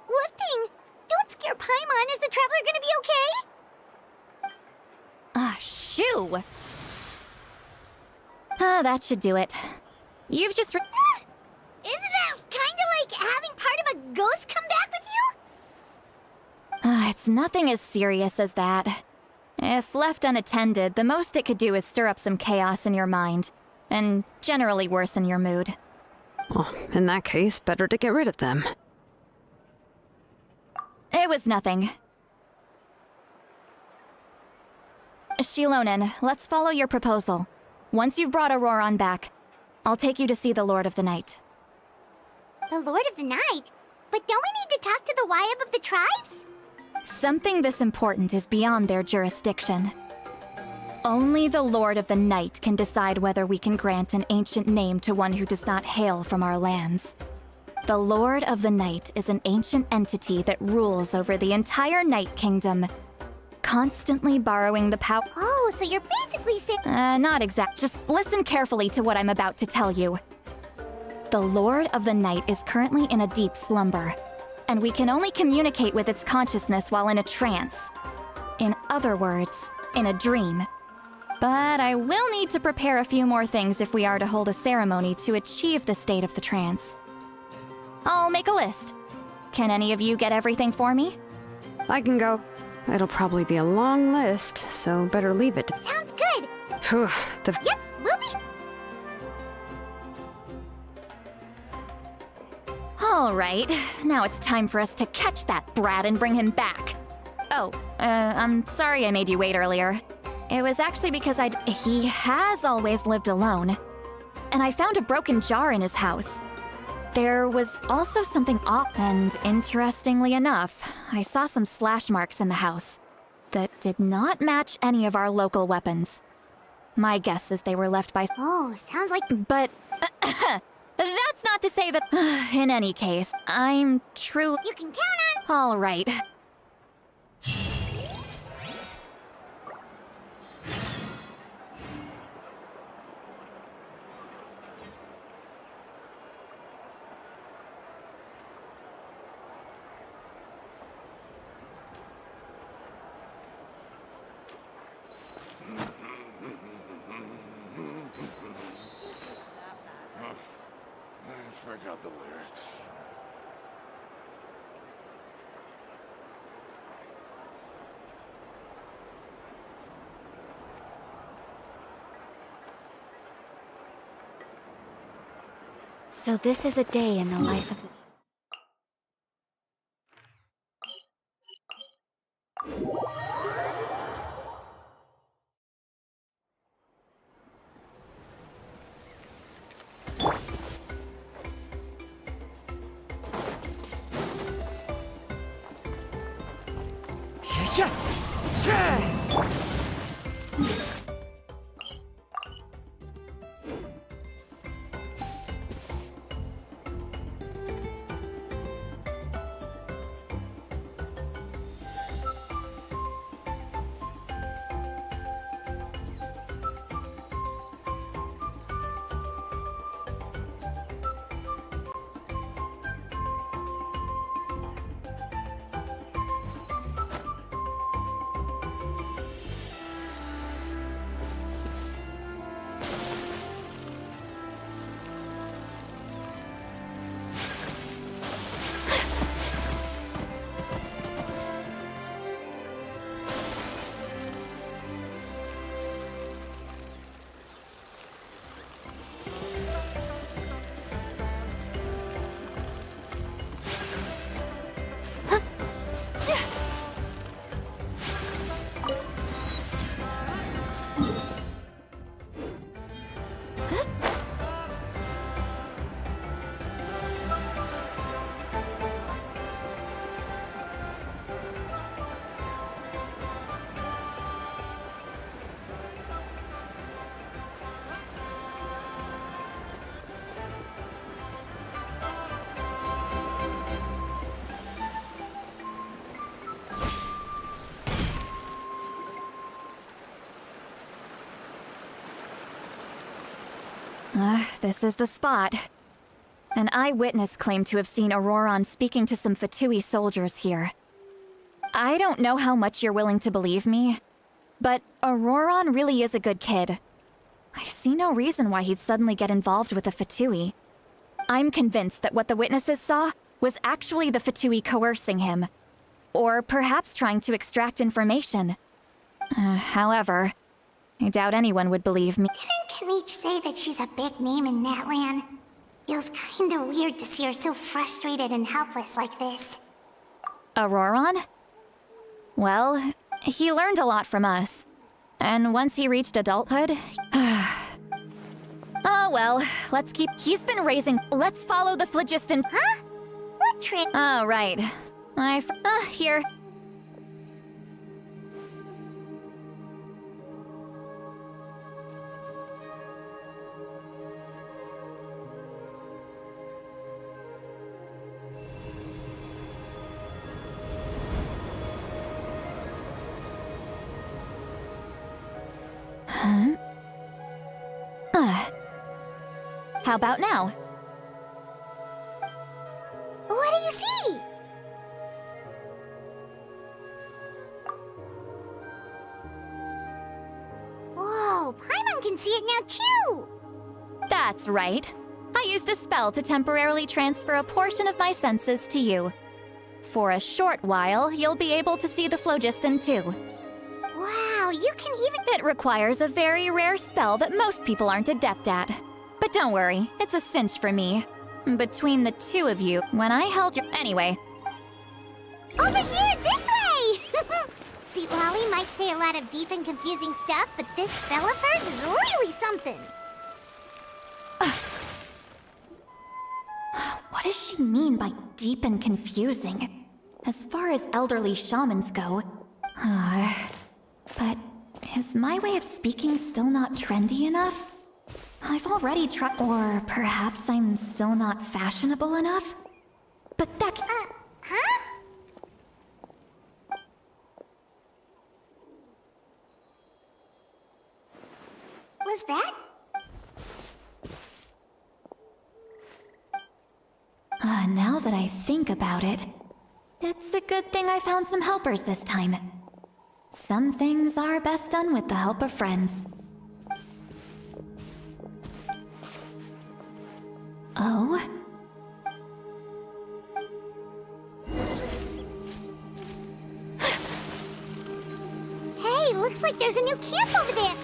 What thing? Don't scare Paimon. Is the traveler gonna be okay? Ah, shoo! Ah, that should do it. You've just Isn't that kinda like having part of a ghost come back with you? It's nothing as serious as that. If left unattended, the most it could do is stir up some chaos in your mind, and generally worsen your mood. Well, in that case, better to get rid of them. It was nothing. Shilonen, let's follow your proposal. Once you've brought Auroron back, I'll take you to see the Lord of the Night. The Lord of the Night? But don't we need to talk to the Wyab of the tribes? Something this important is beyond their jurisdiction. Only the Lord of the Night can decide whether we can grant an ancient name to one who does not hail from our lands. The Lord of the Night is an ancient entity that rules over the entire Night Kingdom, constantly borrowing the power. Oh, so you're basically saying. Not exact. Just listen carefully to what I'm about to tell you. The Lord of the Night is currently in a deep slumber, and we can only communicate with its consciousness while in a trance. In other words, in a dream. But I will need to prepare a few more things if we are to hold a ceremony to achieve the state of the trance. I'll make a list. Can any of you get everything for me? I can go. It'll probably be a long list, so better leave it. Sounds good. Phew, Yep, we'll be. All right, now it's time for us to catch that brat and bring him back. Oh, I'm sorry I made you wait earlier. It was actually because he has always lived alone. And I found a broken jar in his house. There was also something off, and interestingly enough, I saw some slash marks in the house that did not match any of our local weapons. My guess is they were left by— Oh, sounds like— But that's not to say that— in any case, I'm true— You can count on— All right. I forgot the lyrics. So this is a day in the life of the... This is the spot. An eyewitness claimed to have seen Auroron speaking to some Fatui soldiers here. I don't know how much you're willing to believe me, but Auroron really is a good kid. I see no reason why he'd suddenly get involved with the Fatui. I'm convinced that what the witnesses saw was actually the Fatui coercing him. Or perhaps trying to extract information. However, I doubt anyone would believe me. Didn't Kanich say that she's a big name in Natlan? Feels kinda weird to see her so frustrated and helpless like this. Auroron? Well, he learned a lot from us. And once he reached adulthood... Oh well, he's been raising... Let's follow the phlogiston... Huh? What trick? Oh, right. Here. Huh? How about now? What do you see? Whoa, Paimon can see it now too! That's right. I used a spell to temporarily transfer a portion of my senses to you. For a short while, you'll be able to see the phlogiston too. Wow, you can even— It requires a very rare spell that most people aren't adept at. But don't worry, it's a cinch for me. Between the two of you, when I held your— Anyway. Over here, this way! See, Lolly might say a lot of deep and confusing stuff, but this spell of hers is really something. What does she mean by deep and confusing? As far as elderly shamans go... But is my way of speaking still not trendy enough? I've already tried... Or perhaps I'm still not fashionable enough? But that... Huh? Was that? Now that I think about it, it's a good thing I found some helpers this time. Some things are best done with the help of friends. Oh? Hey, looks like there's a new camp over there.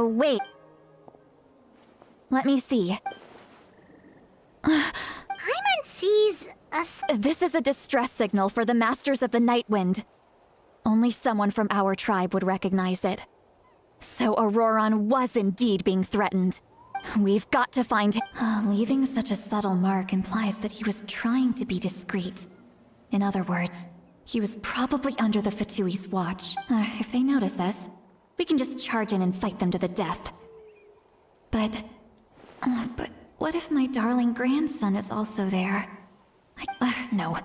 Wait. Let me see. Paimon sees us. This is a distress signal for the Masters of the Nightwind. Only someone from our tribe would recognize it. So Auroron was indeed being threatened. We've got to find him. Leaving such a subtle mark implies that he was trying to be discreet. In other words, he was probably under the Fatui's watch. If they notice us, we can just charge in and fight them to the death. But what if my darling grandson is also there? No.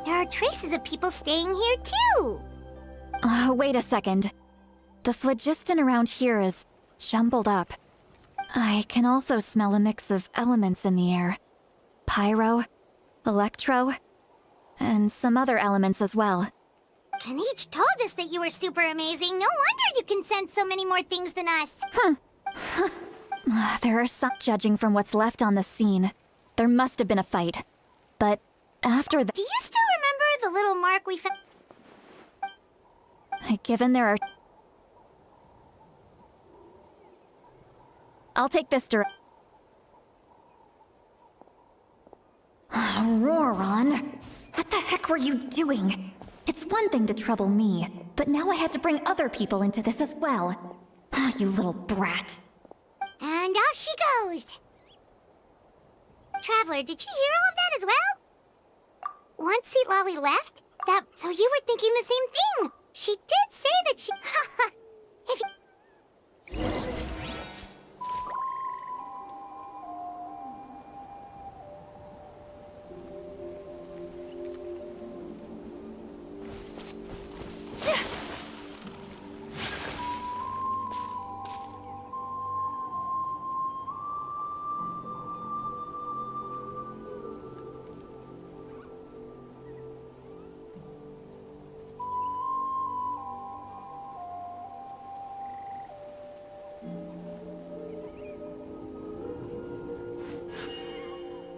There are traces of people staying here too. Wait a second. The phlogiston around here is jumbled up. I can also smell a mix of elements in the air. Pyro, electro, and some other elements as well. Kanich told us that you were super amazing. No wonder you can sense so many more things than us. There are some... Judging from what's left on the scene, there must have been a fight. But after the... Do you still remember the little mark we found? Given there are... I'll take this direct... Auroron! What the heck were you doing? It's one thing to trouble me, but now I had to bring other people into this as well. You little brat. And off she goes! Traveler, did you hear all of that as well? Once Seat Lolly left, so you were thinking the same thing! She did say that she... if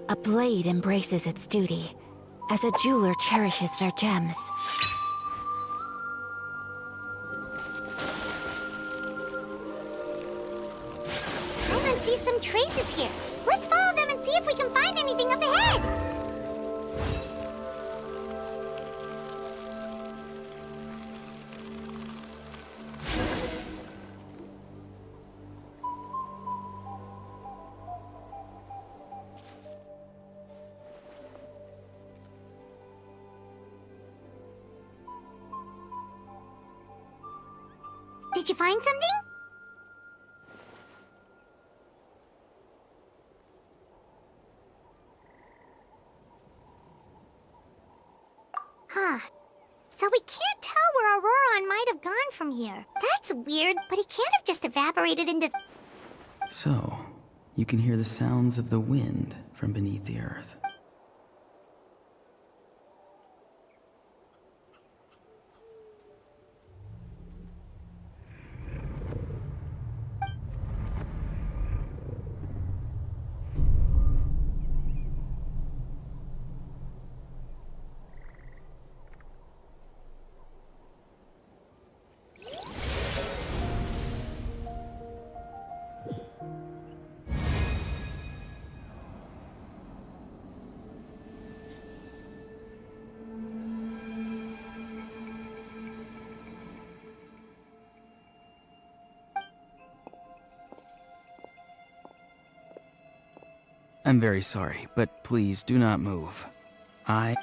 A blade embraces its duty, as a jeweler cherishes their gems. I see some traces here. Let's follow them and see if we can find anything up ahead! Did you find something? Huh. So we can't tell where Auroron might have gone from here. That's weird, but he can't have just evaporated into... So, you can hear the sounds of the wind from beneath the earth. I'm very sorry, but please do not move. I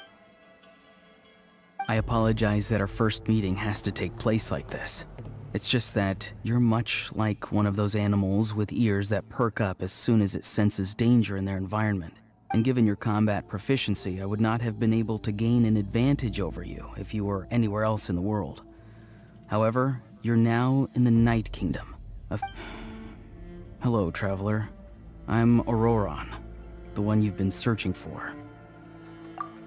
apologize that our first meeting has to take place like this. It's just that you're much like one of those animals with ears that perk up as soon as it senses danger in their environment. And given your combat proficiency, I would not have been able to gain an advantage over you if you were anywhere else in the world. However, you're now in the Night Kingdom of... Hello, traveler. I'm Auroron, the one you've been searching for.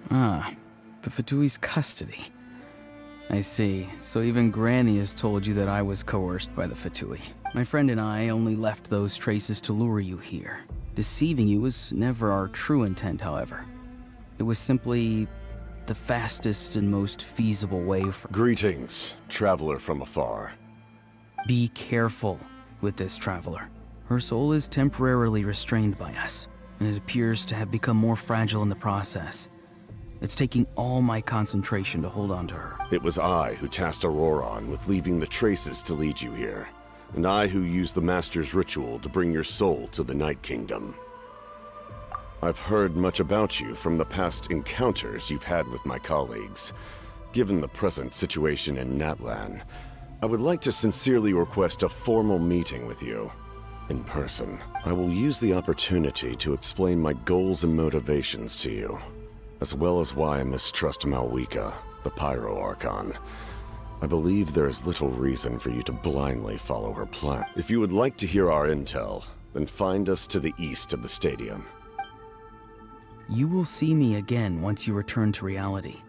Ah, the Fatui's custody. I see. So even Granny has told you that I was coerced by the Fatui. My friend and I only left those traces to lure you here. Deceiving you was never our true intent, however. It was simply the fastest and most feasible way for... Greetings, traveler from afar. Be careful with this traveler. Her soul is temporarily restrained by us, and it appears to have become more fragile in the process. It's taking all my concentration to hold on to her. It was I who tasked Auroron with leaving the traces to lead you here, and I who used the Master's ritual to bring your soul to the Night Kingdom. I've heard much about you from the past encounters you've had with my colleagues. Given the present situation in Natlan, I would like to sincerely request a formal meeting with you. In person. I will use the opportunity to explain my goals and motivations to you, as well as why I mistrust Malwika, the Pyro Archon. I believe there is little reason for you to blindly follow her plan. If you would like to hear our intel, then find us to the east of the stadium. You will see me again once you return to reality.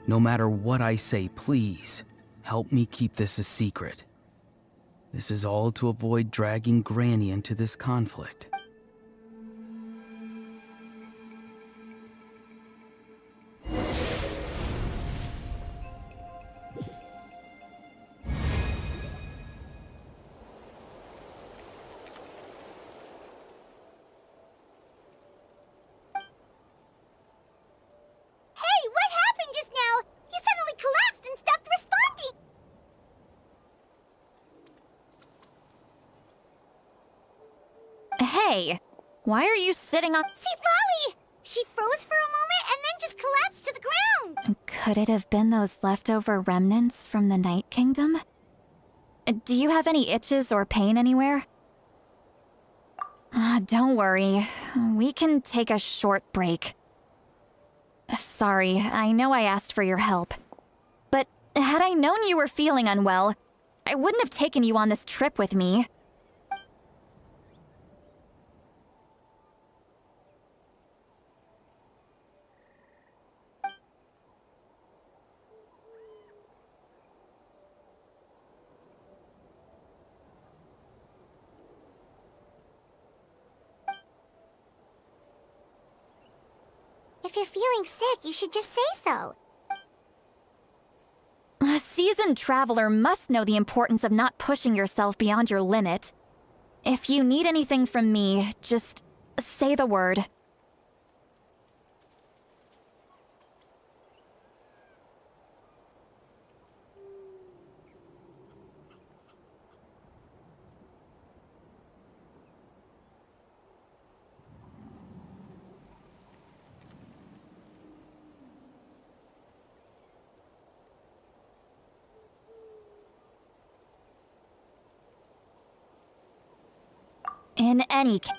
No matter what I say, please, help me keep this a secret. This is all to avoid dragging Granny into this conflict. Hey, what happened just now? You suddenly collapsed and stopped responding! Hey, why are you sitting on— See, Lolly! She froze for a moment and then just collapsed to the ground! Could it have been those leftover remnants from the Night Kingdom? Do you have any itches or pain anywhere? Don't worry. We can take a short break. Sorry, I know I asked for your help. But had I known you were feeling unwell, I wouldn't have taken you on this trip with me. If you're feeling sick, you should just say so. A seasoned traveler must know the importance of not pushing yourself beyond your limit. If you need anything from me, just say the word. In any case,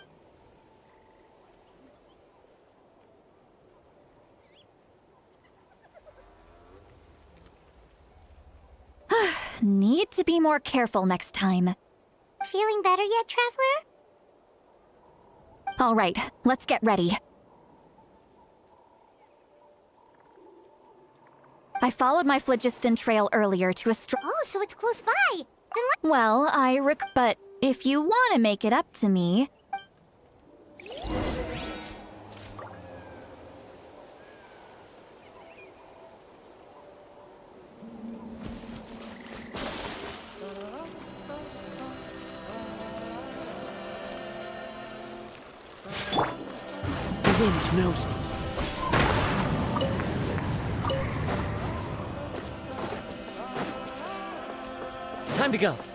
need to be more careful next time. Feeling better yet, Traveler? All right, let's get ready. I followed my phlogiston trail earlier to a Oh, so it's close by. Then Well, but if you want to make it up to me... The wind knows me. Time to go.